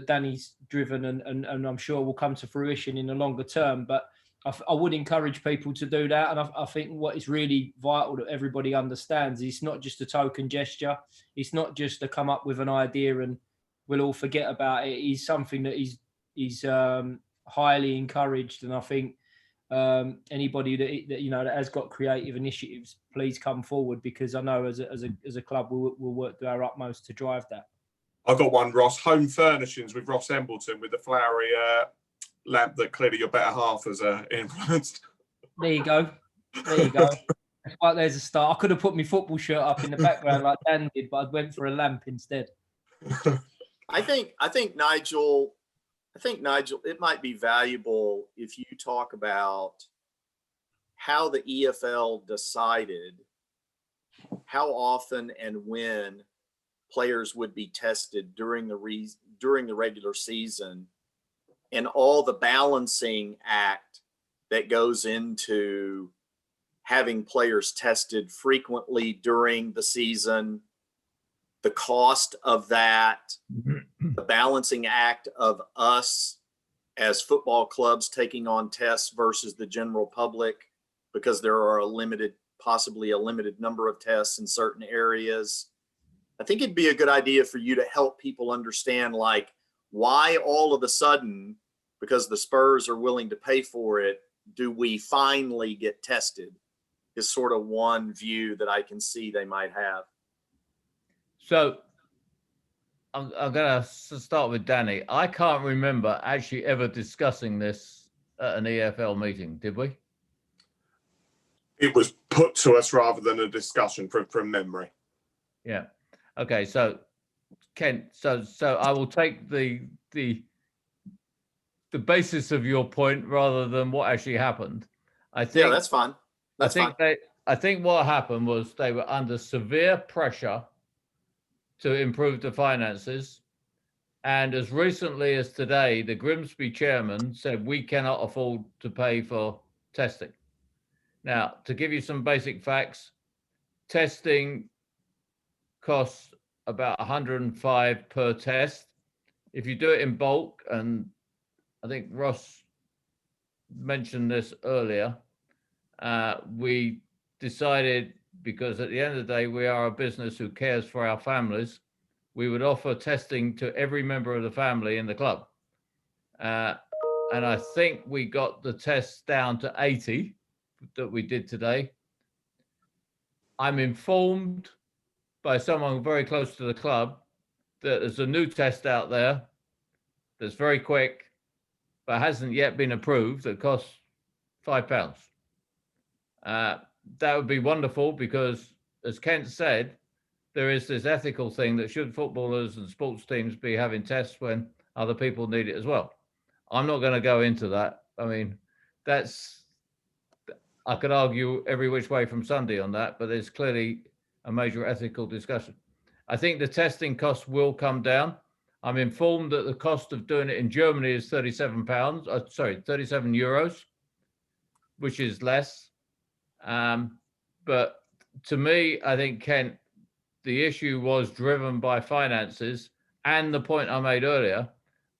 Danny's driven and I'm sure will come to fruition in the longer term. But I would encourage people to do that. And I think what is really vital that everybody understands is it's not just a token gesture. It's not just to come up with an idea and we'll all forget about it. It's something that is highly encouraged. And I think anybody that has got creative initiatives, please come forward, because I know as a club we'll work to our utmost to drive that. I've got one, Ross. Home furnishings with Ross Embleton with the flowery lamp that clearly your better half has influenced. There you go. Right, there's a start. I could have put my football shirt up in the background like Dan did, but I went for a lamp instead. I think Nigel, it might be valuable if you talk about how the EFL decided how often and when players would be tested during the regular season, and all the balancing act that goes into having players tested frequently during the season, the cost of that, the balancing act of us as football clubs taking on tests versus the general public, because there are possibly a limited number of tests in certain areas. I think it'd be a good idea for you to help people understand, like, why all of a sudden, because the Spurs are willing to pay for it, do we finally get tested, is sort of one view that I can see they might have. So I'm going to start with Danny. I can't remember actually ever discussing this at an EFL meeting, did we? It was put to us rather than a discussion from memory. Yeah. Okay. So Kent, so I will take the basis of your point rather than what actually happened. I think that's fine. I think what happened was they were under severe pressure to improve the finances. And as recently as today, the Grimsby chairman said, we cannot afford to pay for testing. Now, to give you some basic facts, testing costs about 105 per test. If you do it in bulk, and I think Ross mentioned this earlier, we decided, because at the end of the day, we are a business who cares for our families, we would offer testing to every member of the family in the club. And I think we got the tests down to 80 that we did today. I'm informed by someone very close to the club that there's a new test out there that's very quick, but hasn't yet been approved, that costs £5. That would be wonderful, because, as Kent said, there is this ethical thing that should footballers and sports teams be having tests when other people need it as well. I'm not going to go into that. I mean, I could argue every which way from Sunday on that, but there's clearly a major ethical discussion. I think the testing costs will come down. I'm informed that the cost of doing it in Germany is 37 euros, which is less. But to me, I think, Kent, the issue was driven by finances, and the point I made earlier,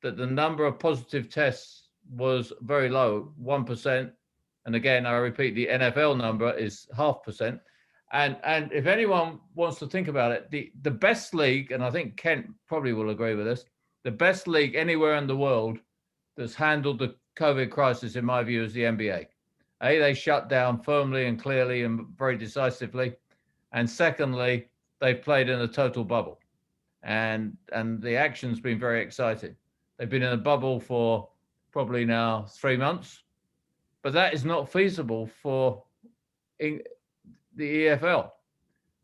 that the number of positive tests was very low, 1%. And again, I repeat, the NFL number is 0.5%. And if anyone wants to think about it, the best league, and I think Kent probably will agree with this, the best league anywhere in the world that's handled the COVID crisis, in my view, is the NBA. They shut down firmly and clearly and very decisively. And secondly, they've played in a total bubble. And the action's been very exciting. They've been in a bubble for probably now 3 months, but that is not feasible for the EFL.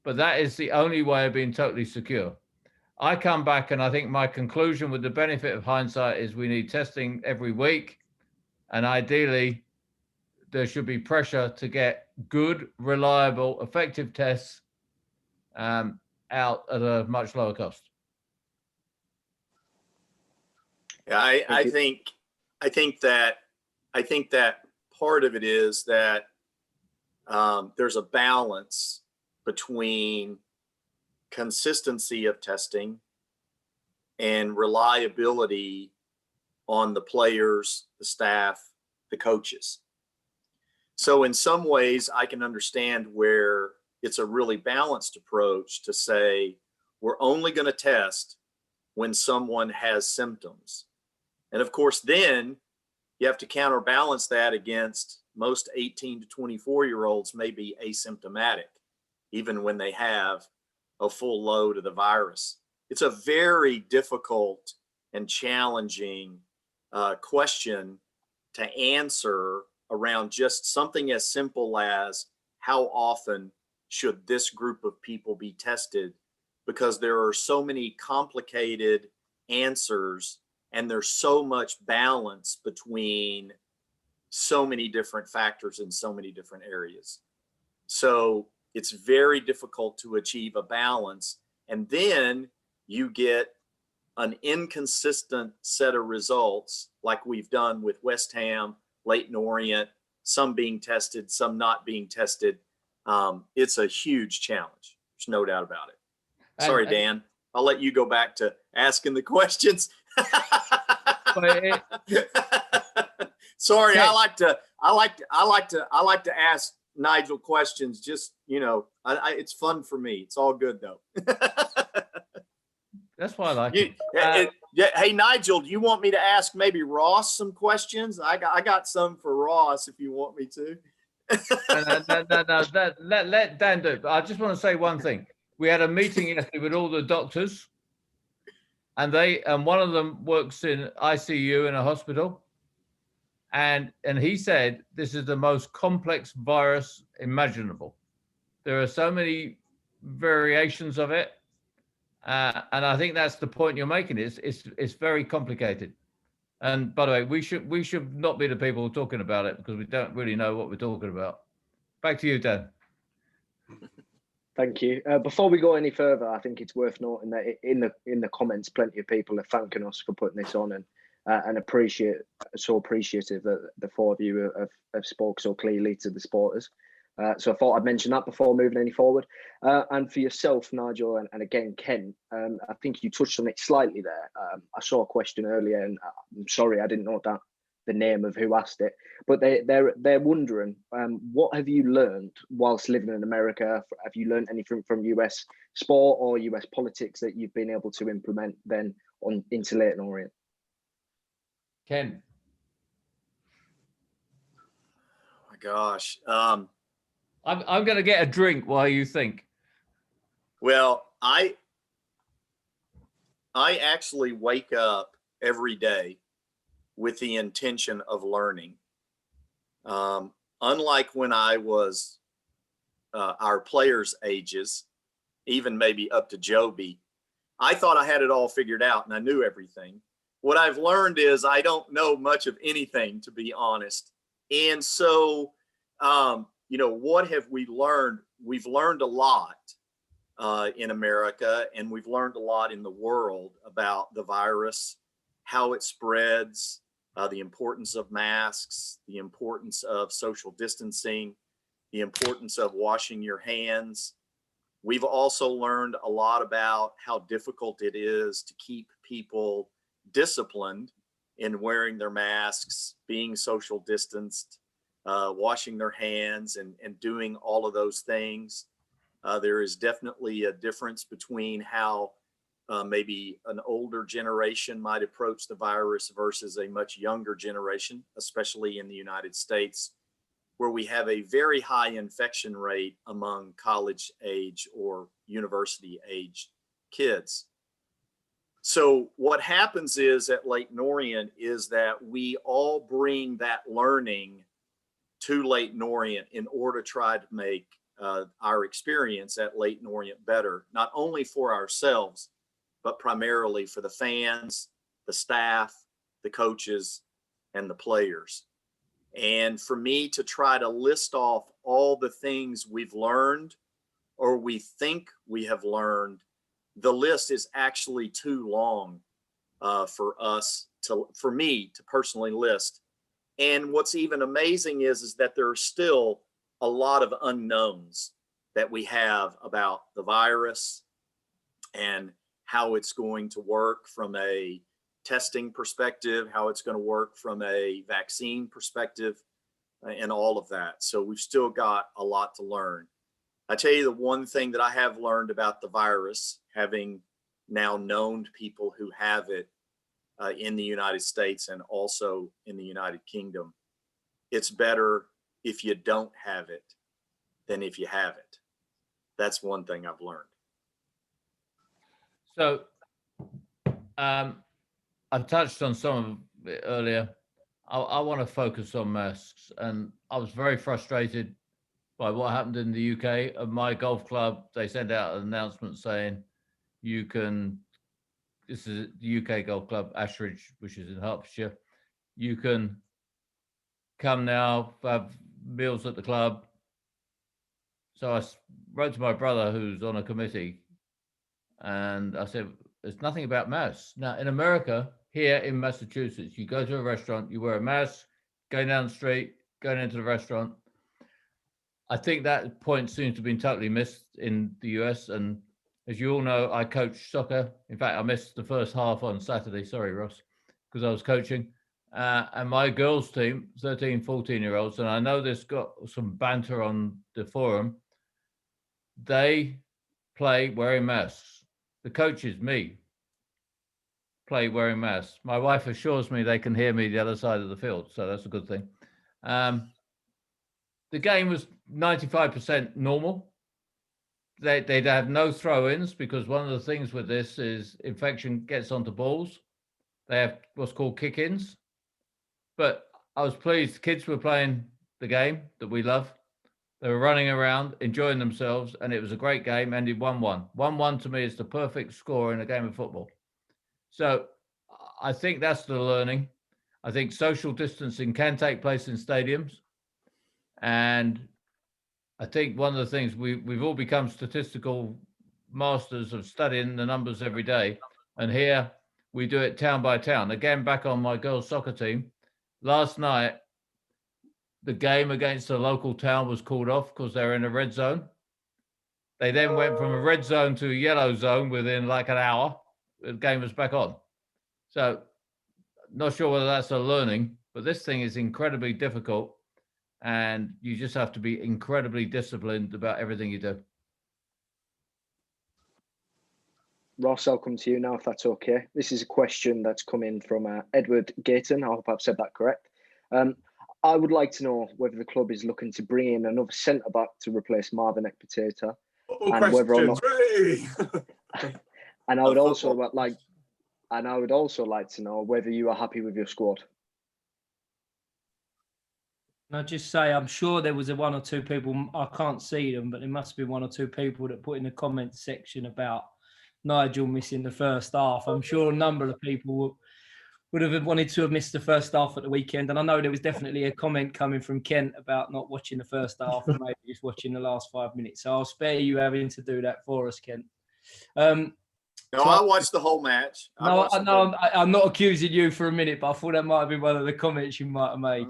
But that is the only way of being totally secure. I come back and I think my conclusion with the benefit of hindsight is we need testing every week. And ideally, there should be pressure to get good, reliable, effective tests out at a much lower cost. Yeah, I think that part of it is that there's a balance between consistency of testing and reliability on the players, the staff, the coaches. So in some ways, I can understand where it's a really balanced approach to say, we're only going to test when someone has symptoms. And of course, then you have to counterbalance that against most 18 to 24-year-olds may be asymptomatic, even when they have a full load of the virus. It's a very difficult and challenging question to answer around just something as simple as how often should this group of people be tested, because there are so many complicated answers and there's so much balance between so many different factors in so many different areas. So it's very difficult to achieve a balance. And then you get an inconsistent set of results like we've done with West Ham, Leyton Orient, some being tested, some not being tested. It's a huge challenge. There's no doubt about it. Sorry, Dan. I'll let you go back to asking the questions. Sorry, I like to ask Nigel questions. Just, it's fun for me. It's all good though. That's why I like it. Hey, Nigel, do you want me to ask maybe Ross some questions? I got some for Ross if you want me to. No, let Dan do it. But I just want to say one thing. We had a meeting yesterday with all the doctors, and one of them works in ICU in a hospital, and he said this is the most complex virus imaginable. There are so many variations of it, and I think that's the point you're making. It's very complicated. And by the way, we should not be the people talking about it because we don't really know what we're talking about. Back to you, Dan. Thank you. Before we go any further, I think it's worth noting that in the comments, plenty of people are thanking us for putting this on and appreciative that the four of you have spoke so clearly to the supporters. So I thought I'd mention that before moving any forward. And for yourself, Nigel, and again, Ken, I think you touched on it slightly there. I saw a question earlier, and I'm sorry I didn't note down the name of who asked it, but they're wondering, what have you learned whilst living in America? Have you learned anything from US sport or US politics that you've been able to implement then into Leyton Orient? Ken. Oh my gosh. I'm going to get a drink while you think. Well, I actually wake up every day with the intention of learning. Unlike when I was our players' ages, even maybe up to Joby, I thought I had it all figured out and I knew everything. What I've learned is I don't know much of anything, to be honest. And so, what have we learned? We've learned a lot in America, and we've learned a lot in the world about the virus, how it spreads, the importance of masks, the importance of social distancing, the importance of washing your hands. We've also learned a lot about how difficult it is to keep people disciplined in wearing their masks, being social distanced, washing their hands, and doing all of those things. There is definitely a difference between how maybe an older generation might approach the virus versus a much younger generation, especially in the United States, where we have a very high infection rate among college age or university age kids. So what happens is at Leyton Orient is that we all bring that learning to Leyton Orient in order to try to make our experience at Leyton Orient better, not only for ourselves, but primarily for the fans, the staff, the coaches, and the players. And for me to try to list off all the things we've learned or we think we have learned, the list is actually too long for me to personally list. And what's even amazing is that there are still a lot of unknowns that we have about the virus and how it's going to work from a testing perspective, how it's going to work from a vaccine perspective, and all of that. So we've still got a lot to learn. I tell you, the one thing that I have learned about the virus, having now known people who have it in the United States and also in the United Kingdom, it's better if you don't have it than if you have it. That's one thing I've learned. So I've touched on some of it earlier. I want to focus on masks, and I was very frustrated by what happened in the UK. At my golf club, they sent out an announcement saying you can, this is the UK golf club, Ashridge, which is in Hertfordshire, you can come now, have meals at the club. So I wrote to my brother who's on a committee, and I said, there's nothing about masks. Now, in America, here in Massachusetts, you go to a restaurant, you wear a mask, going down the street, going into the restaurant. I think that point seems to have been totally missed in the US. And as you all know, I coach soccer. In fact, I missed the first half on Saturday. Sorry, Ross, because I was coaching. And my girls team, 13, 14-year-olds, and I know there's got some banter on the forum, they play wearing masks. The coaches, me, play wearing masks. My wife assures me they can hear me the other side of the field, so that's a good thing. The game was 95% normal. They'd have no throw-ins because one of the things with this is infection gets onto balls. They have what's called kick-ins. But I was pleased. Kids were playing the game that we love. They were running around, enjoying themselves, and it was a great game, ended 1-1. 1-1 to me is the perfect score in a game of football. So I think that's the learning. I think social distancing can take place in stadiums. And I think one of the things we've all become statistical masters of studying the numbers every day. And here we do it town by town. Again, back on my girls' soccer team, last night, the game against the local town was called off because they're in a red zone. They then went from a red zone to a yellow zone within like an hour. The game was back on. So not sure whether that's a learning, but this thing is incredibly difficult. And you just have to be incredibly disciplined about everything you do. Ross, I'll come to you now if that's okay. This is a question that's come in from Edward Gayton. I hope I've said that correct. I would like to know whether the club is looking to bring in another centre-back to replace Marvin Ekpiteta. And whether or not... And I would also like to know whether you are happy with your squad. I'll just say, I'm sure there was one or two people, I can't see them, but there must be one or two people that put in the comment section about Nigel missing the first half. I'm sure a number of people would have wanted to have missed the first half at the weekend. And I know there was definitely a comment coming from Kent about not watching the first half and maybe just watching the last 5 minutes. So I'll spare you having to do that for us, Kent. No, I watched the whole match. I'm not accusing you for a minute, but I thought that might have been one of the comments you might have made.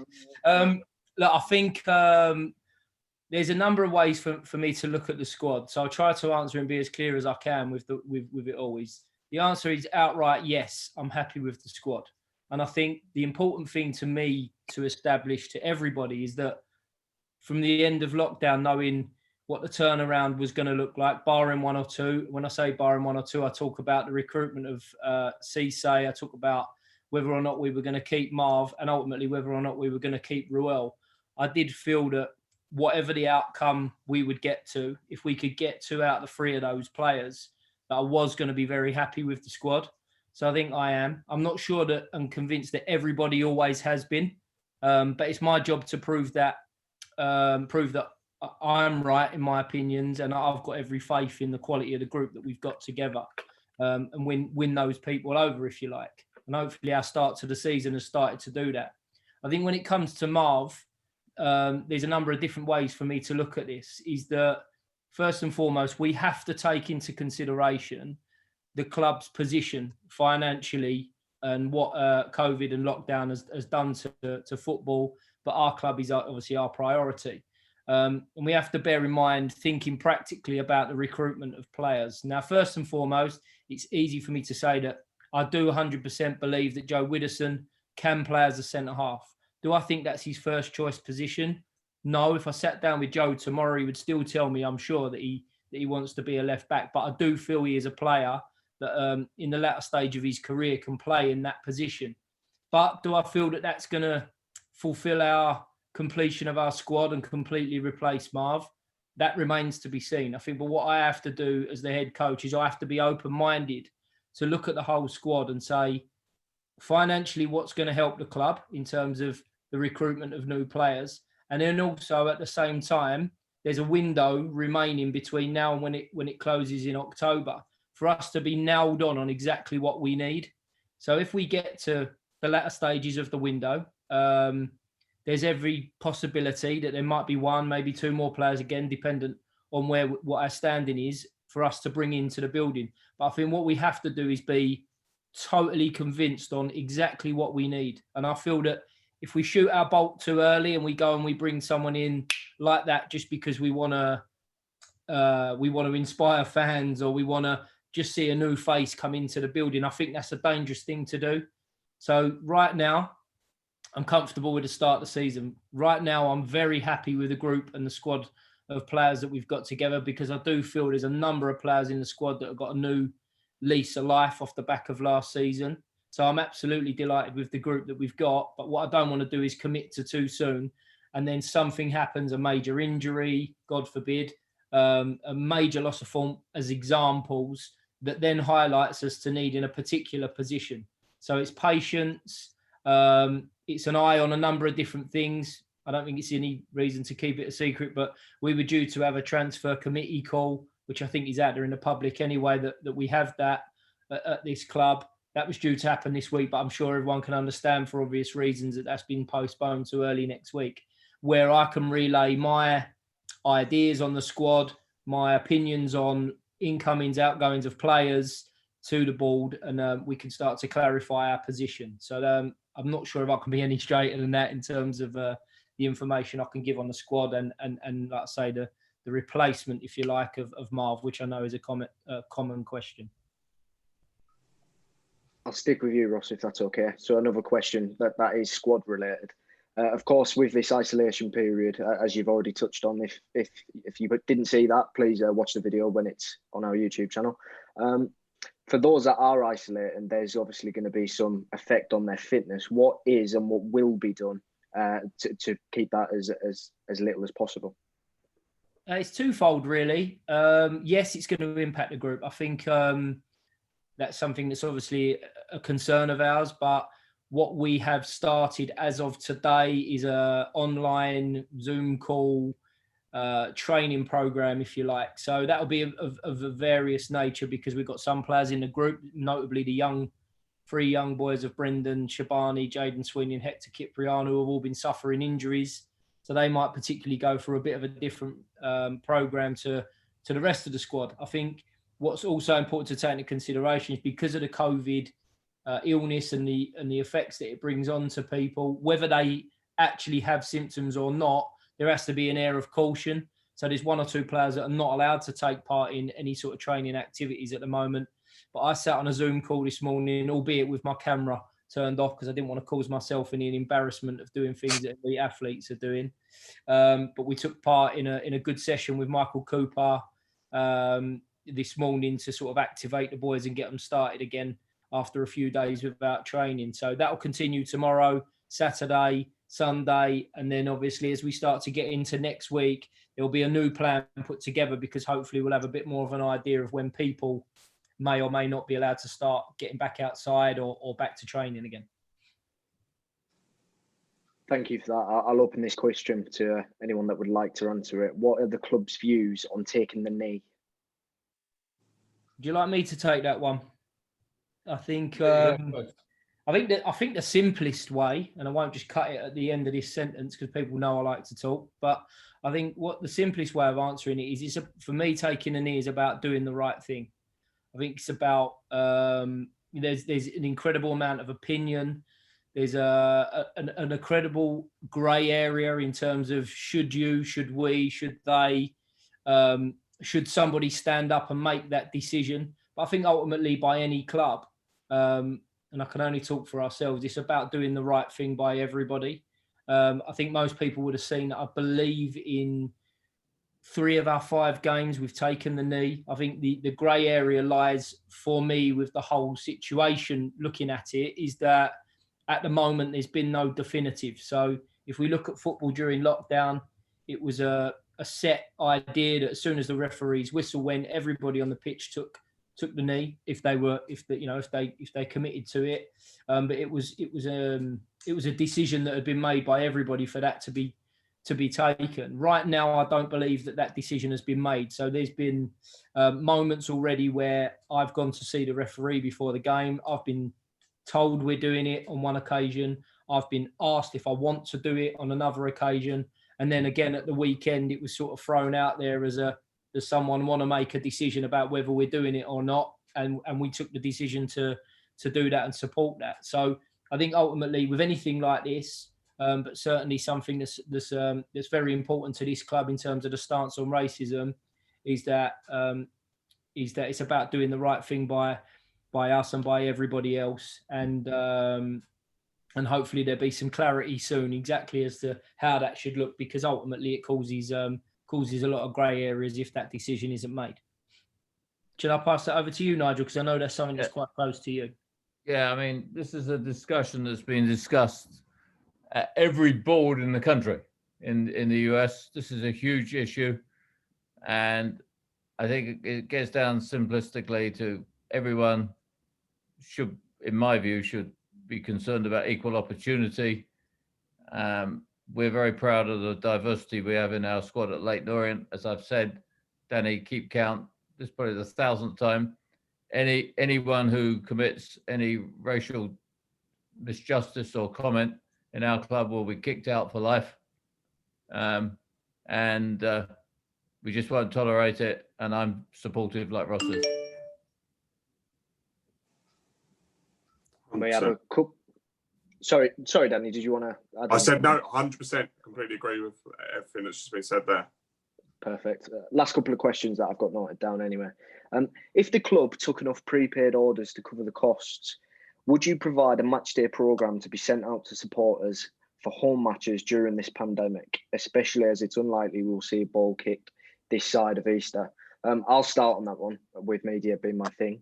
Look, I think there's a number of ways for me to look at the squad. So I'll try to answer and be as clear as I can with it always. The answer is outright yes, I'm happy with the squad. And I think the important thing to me to establish to everybody is that from the end of lockdown, knowing what the turnaround was going to look like, barring one or two. When I say barring one or two, I talk about the recruitment of Cisse. I talk about whether or not we were going to keep Marv, and ultimately whether or not we were going to keep Ruel. I did feel that whatever the outcome we would get to, if we could get 2 out of the 3 of those players, that I was going to be very happy with the squad. So I think I am. I'm not sure that I'm convinced that everybody always has been, but it's my job to prove that I'm right in my opinions, and I've got every faith in the quality of the group that we've got together, and win those people over, if you like. And hopefully our start to the season has started to do that. I think when it comes to Marv, there's a number of different ways for me to look at this. Is that first and foremost, we have to take into consideration the club's position financially and what COVID and lockdown has done to football. But our club is obviously our priority. And we have to bear in mind thinking practically about the recruitment of players. Now, first and foremost, it's easy for me to say that I do 100% believe that Joe Widdowson can play as a centre-half. Do I think that's his first choice position? No. If I sat down with Joe tomorrow, he would still tell me, I'm sure, that he wants to be a left back. But I do feel he is a player that in the latter stage of his career can play in that position. But do I feel that that's going to fulfil our completion of our squad and completely replace Marv? That remains to be seen. I think, but what I have to do as the head coach is I have to be open-minded to look at the whole squad and say, financially, what's going to help the club in terms of the recruitment of new players. And then also at the same time, there's a window remaining between now and when it closes in October for us to be nailed on exactly what we need. So if we get to the latter stages of the window, there's every possibility that there might be 1, maybe 2 more players, again, dependent on what our standing is, for us to bring into the building. But I think what we have to do is be totally convinced on exactly what we need. And I feel that if we shoot our bolt too early and we go and we bring someone in like that just because we want to inspire fans, or we want to just see a new face come into the building, I think that's a dangerous thing to do. So right now, I'm comfortable with the start of the season. Right now, I'm very happy with the group and the squad of players that we've got together, because I do feel there's a number of players in the squad that have got a new lease of life off the back of last season. So I'm absolutely delighted with the group that we've got. But what I don't want to do is commit to too soon, and then something happens, a major injury, God forbid, a major loss of form, as examples, that then highlights us to need in a particular position. So it's patience. It's an eye on a number of different things. I don't think it's any reason to keep it a secret, but we were due to have a transfer committee call, which I think is out there in the public anyway, that we have that at this club. That was due to happen this week, but I'm sure everyone can understand for obvious reasons that that's been postponed to early next week, where I can relay my ideas on the squad, my opinions on incomings, outgoings of players to the board, and we can start to clarify our position. So I'm not sure if I can be any straighter than that in terms of the information I can give on the squad and like I say, the replacement, if you like, of Marv, which I know is a common question. I'll stick with you, Ross, if that's okay. So another question that is squad related. Of course, with this isolation period, as you've already touched on, if you didn't see that, please watch the video when it's on our YouTube channel. For those that are isolating, there's obviously going to be some effect on their fitness. What is and what will be done to keep that as little as possible? It's twofold, really. Yes, it's going to impact the group. I think that's something that's obviously a concern of ours, but what we have started as of today is a online Zoom call training program, if you like. So that'll be of a various nature, because we've got some players in the group, notably the 3 young boys of Brendan, Shabani, Jaden Sweeney and Hector Kipriano, who have all been suffering injuries. So they might particularly go for a bit of a different program to the rest of the squad. I think what's also important to take into consideration is, because of the COVID illness and the effects that it brings on to people, whether they actually have symptoms or not, there has to be an air of caution. So there's 1 or 2 players that are not allowed to take part in any sort of training activities at the moment. But I sat on a Zoom call this morning, albeit with my camera, turned off because I didn't want to cause myself any embarrassment of doing things that the athletes are doing. But we took part in a good session with Michael Cooper this morning to sort of activate the boys and get them started again after a few days without training. So that'll continue tomorrow, Saturday, Sunday, and then obviously as we start to get into next week, there'll be a new plan put together because hopefully we'll have a bit more of an idea of when people may or may not be allowed to start getting back outside or back to training again. Thank you for that. I'll open this question to anyone that would like to answer it. What are the club's views on taking the knee? Would you like me to take that one? I think the simplest way, and I won't just cut it at the end of this sentence because people know I like to talk, but I think what the simplest way of answering it is for me, taking a knee is about doing the right thing. I think it's about there's an incredible amount of opinion. There's an incredible grey area in terms of should you, should we, should they, should somebody stand up and make that decision. But I think ultimately by any club, and I can only talk for ourselves, it's about doing the right thing by everybody. I think most people would have seen that I believe in 3 of our 5 games we've taken the knee. I think the grey area lies for me with the whole situation looking at it is that at the moment there's been no definitive. So if we look at football during lockdown, it was a set idea that as soon as the referee's whistle went, everybody on the pitch took the knee if they committed to it. But it was a decision that had been made by everybody for that to be taken. Right now, I don't believe that decision has been made. So there's been moments already where I've gone to see the referee before the game. I've been told we're doing it on one occasion. I've been asked if I want to do it on another occasion. And then again at the weekend, it was sort of thrown out there as does someone want to make a decision about whether we're doing it or not? And we took the decision to do that and support that. So I think ultimately with anything like this, but certainly something that's very important to this club in terms of the stance on racism, is that it's about doing the right thing by us and by everybody else, and hopefully there'll be some clarity soon exactly as to how that should look, because ultimately it causes a lot of grey areas if that decision isn't made. Should I pass that over to you, Nigel? Because I know that's something that's quite close to you. Yeah, I mean, this is a discussion that's been discussed at every board in the country. In the US, this is a huge issue, and I think it gets down simplistically to everyone should, in my view, should be concerned about equal opportunity. We're very proud of the diversity we have in our squad at Leyton Orient. As I've said, Danny, keep count. This is probably the 1,000th time. Anyone who commits any racial misjustice or comment in our club will be kicked out for life. And we just won't tolerate it. And I'm supportive like Ross is. We have a couple. Sorry, Danny, did you want to add I said no, 100%. Completely agree with everything that's just been said there. Perfect. Last couple of questions that I've got noted down anyway. If the club took enough prepaid orders to cover the costs, would you provide a match day programme to be sent out to supporters for home matches during this pandemic, especially as it's unlikely we'll see a ball kicked this side of Easter? I'll start on that one, with media being my thing.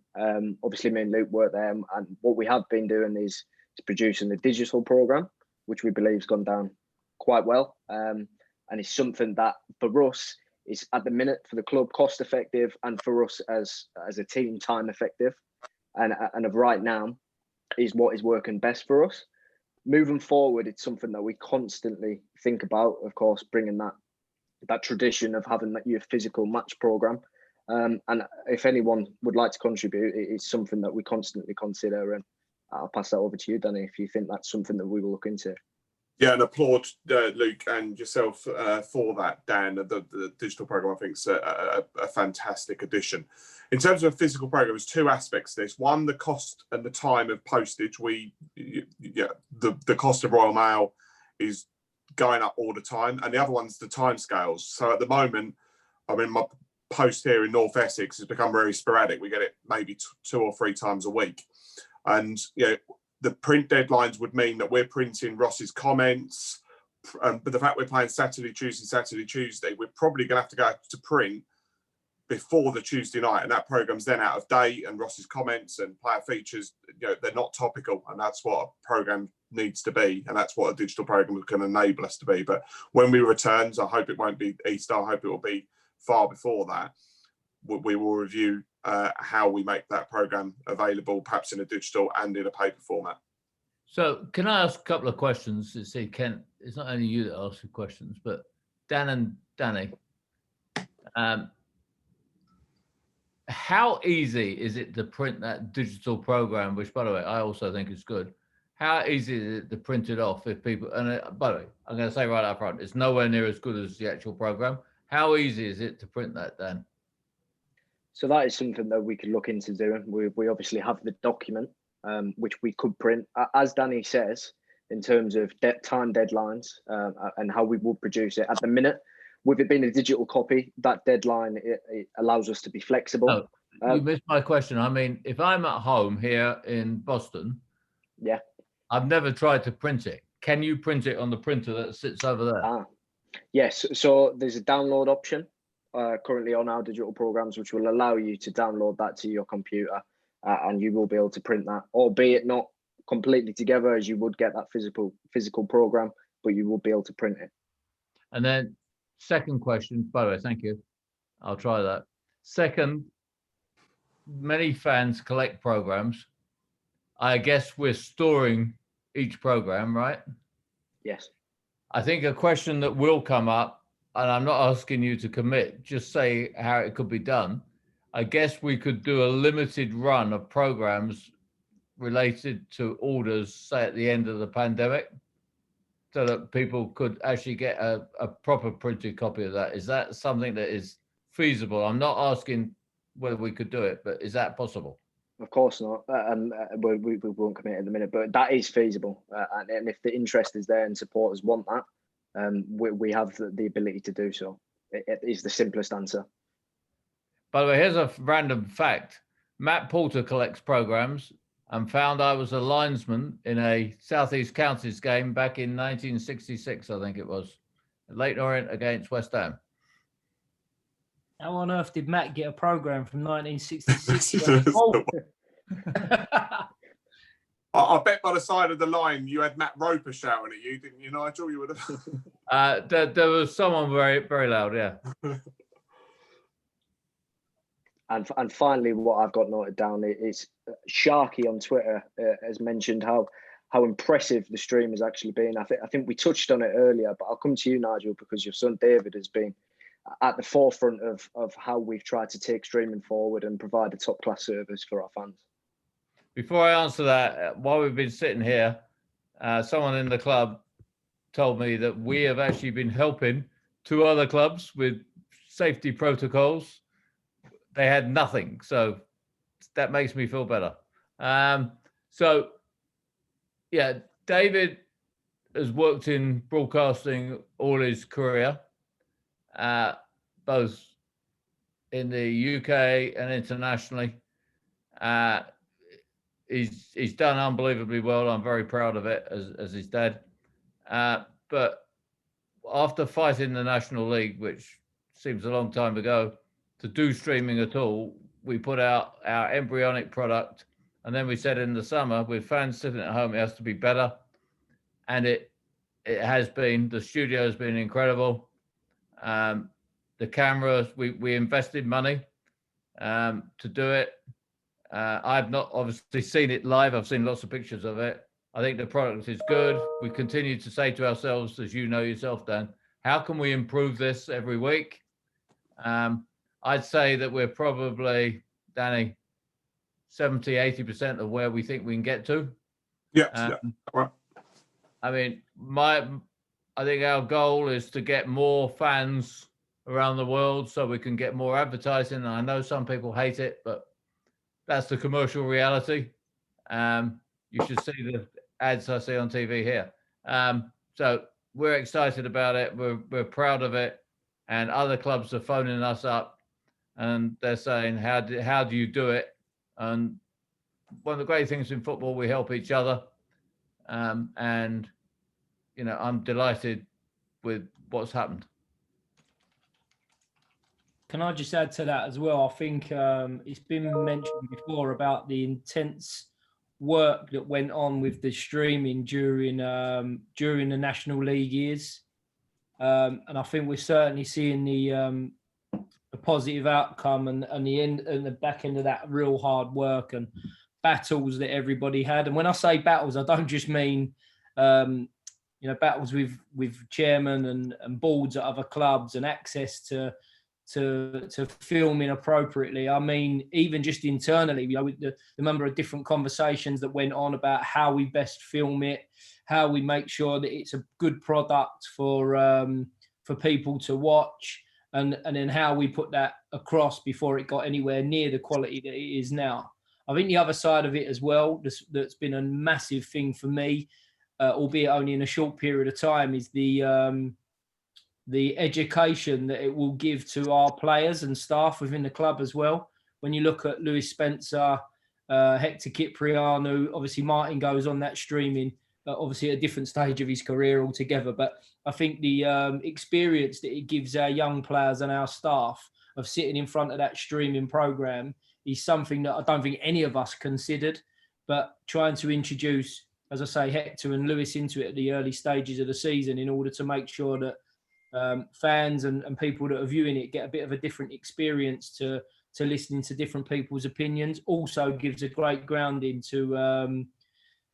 Obviously, me and Luke work there, and what we have been doing is producing the digital programme, which we believe has gone down quite well. And it's something that, for us, is at the minute for the club cost effective, and for us as a team time effective. And of right now is what is working best for us. Moving forward, it's something that we constantly think about, of course, bringing that tradition of having your physical match programme. And if anyone would like to contribute, it's something that we constantly consider. And I'll pass that over to you, Danny, if you think that's something that we will look into. Yeah, and applaud Luke and yourself for that, Dan. The digital program, I think, is a fantastic addition. In terms of a physical program, there's 2 aspects to this. One, the cost and the time of postage. The cost of Royal Mail is going up all the time, and the other one's the timescales. So at the moment, I mean, my post here in North Essex has become very sporadic. We get it maybe 2 or 3 times a week, and the print deadlines would mean that we're printing Ross's comments, but the fact we're playing Saturday, Tuesday, we're probably going to have to go to print before the Tuesday night, and that program's then out of date, and Ross's comments and player features, they're not topical, and that's what a program needs to be, and that's what a digital program can enable us to be. But when we return, so I hope it won't be Easter, I hope it will be far before that, we will review how we make that program available, perhaps in a digital and in a paper format. So can I ask a couple of questions? See, Kent, it's not only you that ask the questions, but Dan and Danny, how easy is it to print that digital program, which, by the way, I also think is good? How easy is it to print it off if people, and by the way, I'm going to say right up front, it's nowhere near as good as the actual program. How easy is it to print that, Dan? So that is something that we could look into doing. We obviously have the document, which we could print. As Danny says, in terms of time deadlines and how we will produce it at the minute, with it being a digital copy, that deadline, it allows us to be flexible. No, you missed my question. I mean, if I'm at home here in Boston, yeah, I've never tried to print it. Can you print it on the printer that sits over there? Yes. So there's a download option currently on our digital programs, which will allow you to download that to your computer, and you will be able to print that, albeit not completely together as you would get that physical program, but you will be able to print it. And then second question, by the way, thank you. I'll try that. Second, many fans collect programs. I guess we're storing each program, right? Yes. I think a question that will come up, and I'm not asking you to commit, just say how it could be done. I guess we could do a limited run of programs related to orders, say at the end of the pandemic, so that people could actually get a proper printed copy of that. Is that something that is feasible? I'm not asking whether we could do it, but is that possible? Of course not. We won't commit at the minute, but that is feasible. And if the interest is there and supporters want that, we have the ability to do so. It is the simplest answer. By the way, here's a random fact. Matt Porter collects programs and found I was a linesman in a Southeast Counties game back in 1966, I think it was. Leyton Orient against West Ham. How on earth did Matt get a program from 1966? I bet by the side of the line you had Matt Roper shouting at you, didn't you, Nigel? You would have. There was someone very, very loud, yeah. And finally, what I've got noted down is Sharky on Twitter has mentioned how impressive the stream has actually been. I think we touched on it earlier, but I'll come to you, Nigel, because your son David has been at the forefront of how we've tried to take streaming forward and provide a top-class service for our fans. Before I answer that, while we've been sitting here, someone in the club told me that we have actually been helping two other clubs with safety protocols. They had nothing, so that makes me feel better. So, yeah, David has worked in broadcasting all his career, both in the UK and internationally. He's done unbelievably well. I'm very proud of it as his dad. But after fighting the National League, which seems a long time ago, to do streaming at all, we put out our embryonic product, and then we said in the summer, with fans sitting at home, it has to be better, and it has been. The studio has been incredible. The cameras, we invested money to do it. I've not obviously seen it live. I've seen lots of pictures of it. I think the product is good. We continue to say to ourselves, as you know yourself, Dan, how can we improve this every week? I'd say that we're probably, Danny, 70, 80% of where we think we can get to. Yeah. Right. I mean, I think our goal is to get more fans around the world so we can get more advertising. And I know some people hate it, but that's the commercial reality. You should see the ads I see on TV here. So we're excited about it. We're proud of it. And other clubs are phoning us up and they're saying, how do you do it? And one of the great things in football, we help each other. and I'm delighted with what's happened. Can I just add to that as well? I think it's been mentioned before about the intense work that went on with the streaming during the National League years, and I think we're certainly seeing the positive outcome and the end and the back end of that real hard work and battles that everybody had. And when I say battles, I don't just mean battles with chairman and boards at other clubs and access to filming appropriately. I mean, even just internally, with the number of different conversations that went on about how we best film it, how we make sure that it's a good product for people to watch, and then how we put that across before it got anywhere near the quality that it is now. I think the other side of it as well, that's been a massive thing for me, albeit only in a short period of time, is the education that it will give to our players and staff within the club as well. When you look at Lewis Spencer, Hector Cipriano, obviously Martin goes on that streaming, obviously at a different stage of his career altogether. But I think the experience that it gives our young players and our staff of sitting in front of that streaming program is something that I don't think any of us considered. But trying to introduce, as I say, Hector and Lewis into it at the early stages of the season in order to make sure that fans and people that are viewing it get a bit of a different experience to listening to different people's opinions, also gives a great grounding to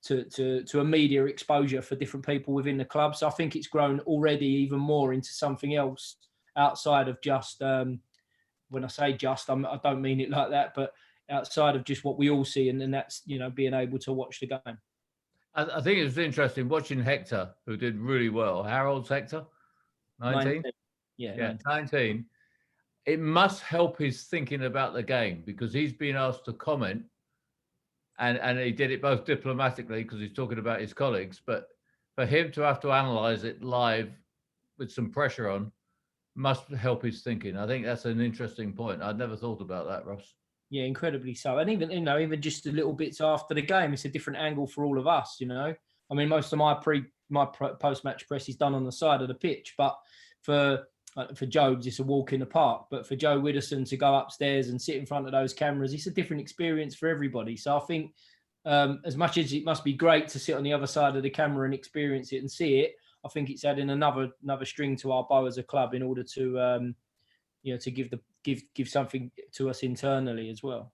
a media exposure for different people within the club. So I think it's grown already even more into something else outside of just, when I say just, I don't mean it like that, but outside of just what we all see, and that's, being able to watch the game. I think it was interesting watching Hector, who did really well. How old's Hector? 19? Yeah, 19. It must help his thinking about the game, because he's been asked to comment, and he did it both diplomatically because he's talking about his colleagues, but for him to have to analyze it live with some pressure on must help his thinking. I think that's an interesting point. I'd never thought about that, Ross. Yeah, incredibly so. And even, even just the little bits after the game, it's a different angle for all of us, I mean, most of my post-match press is done on the side of the pitch, but for Jobs, it's a walk in the park. But for Joe Widdowson to go upstairs and sit in front of those cameras, it's a different experience for everybody. So I think as much as it must be great to sit on the other side of the camera and experience it and see it, I think it's adding another string to our bow as a club in order to to give something to us internally as well.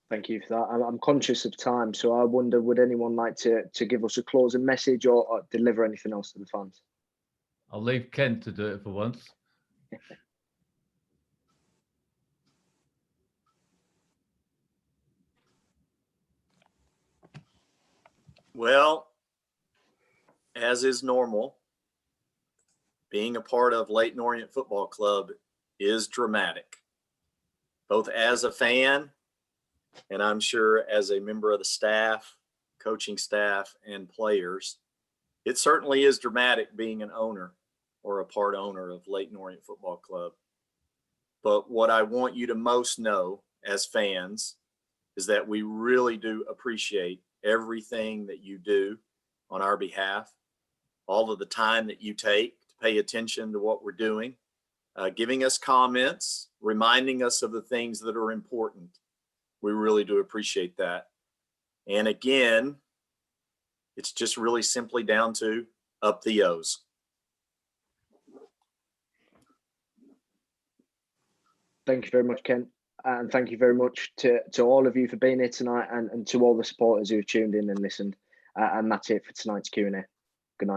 Thank you for that. I'm conscious of time, so I wonder, would anyone like to give us a closing message or deliver anything else to the fans? I'll leave Kent to do it for once. Well, as is normal, being a part of Leyton Orient Football Club is dramatic, both as a fan and I'm sure as a member of the staff, coaching staff, and players. It certainly is dramatic being an owner or a part owner of Leyton Orient Football Club. But what I want you to most know as fans is that we really do appreciate everything that you do on our behalf, all of the time that you take to pay attention to what we're doing, giving us comments, reminding us of the things that are important. We really do appreciate that. And again, it's just really simply down to up the O's. Thank you very much, Ken. And thank you very much to all of you for being here tonight, and to all the supporters who have tuned in and listened. And that's it for tonight's Q&A.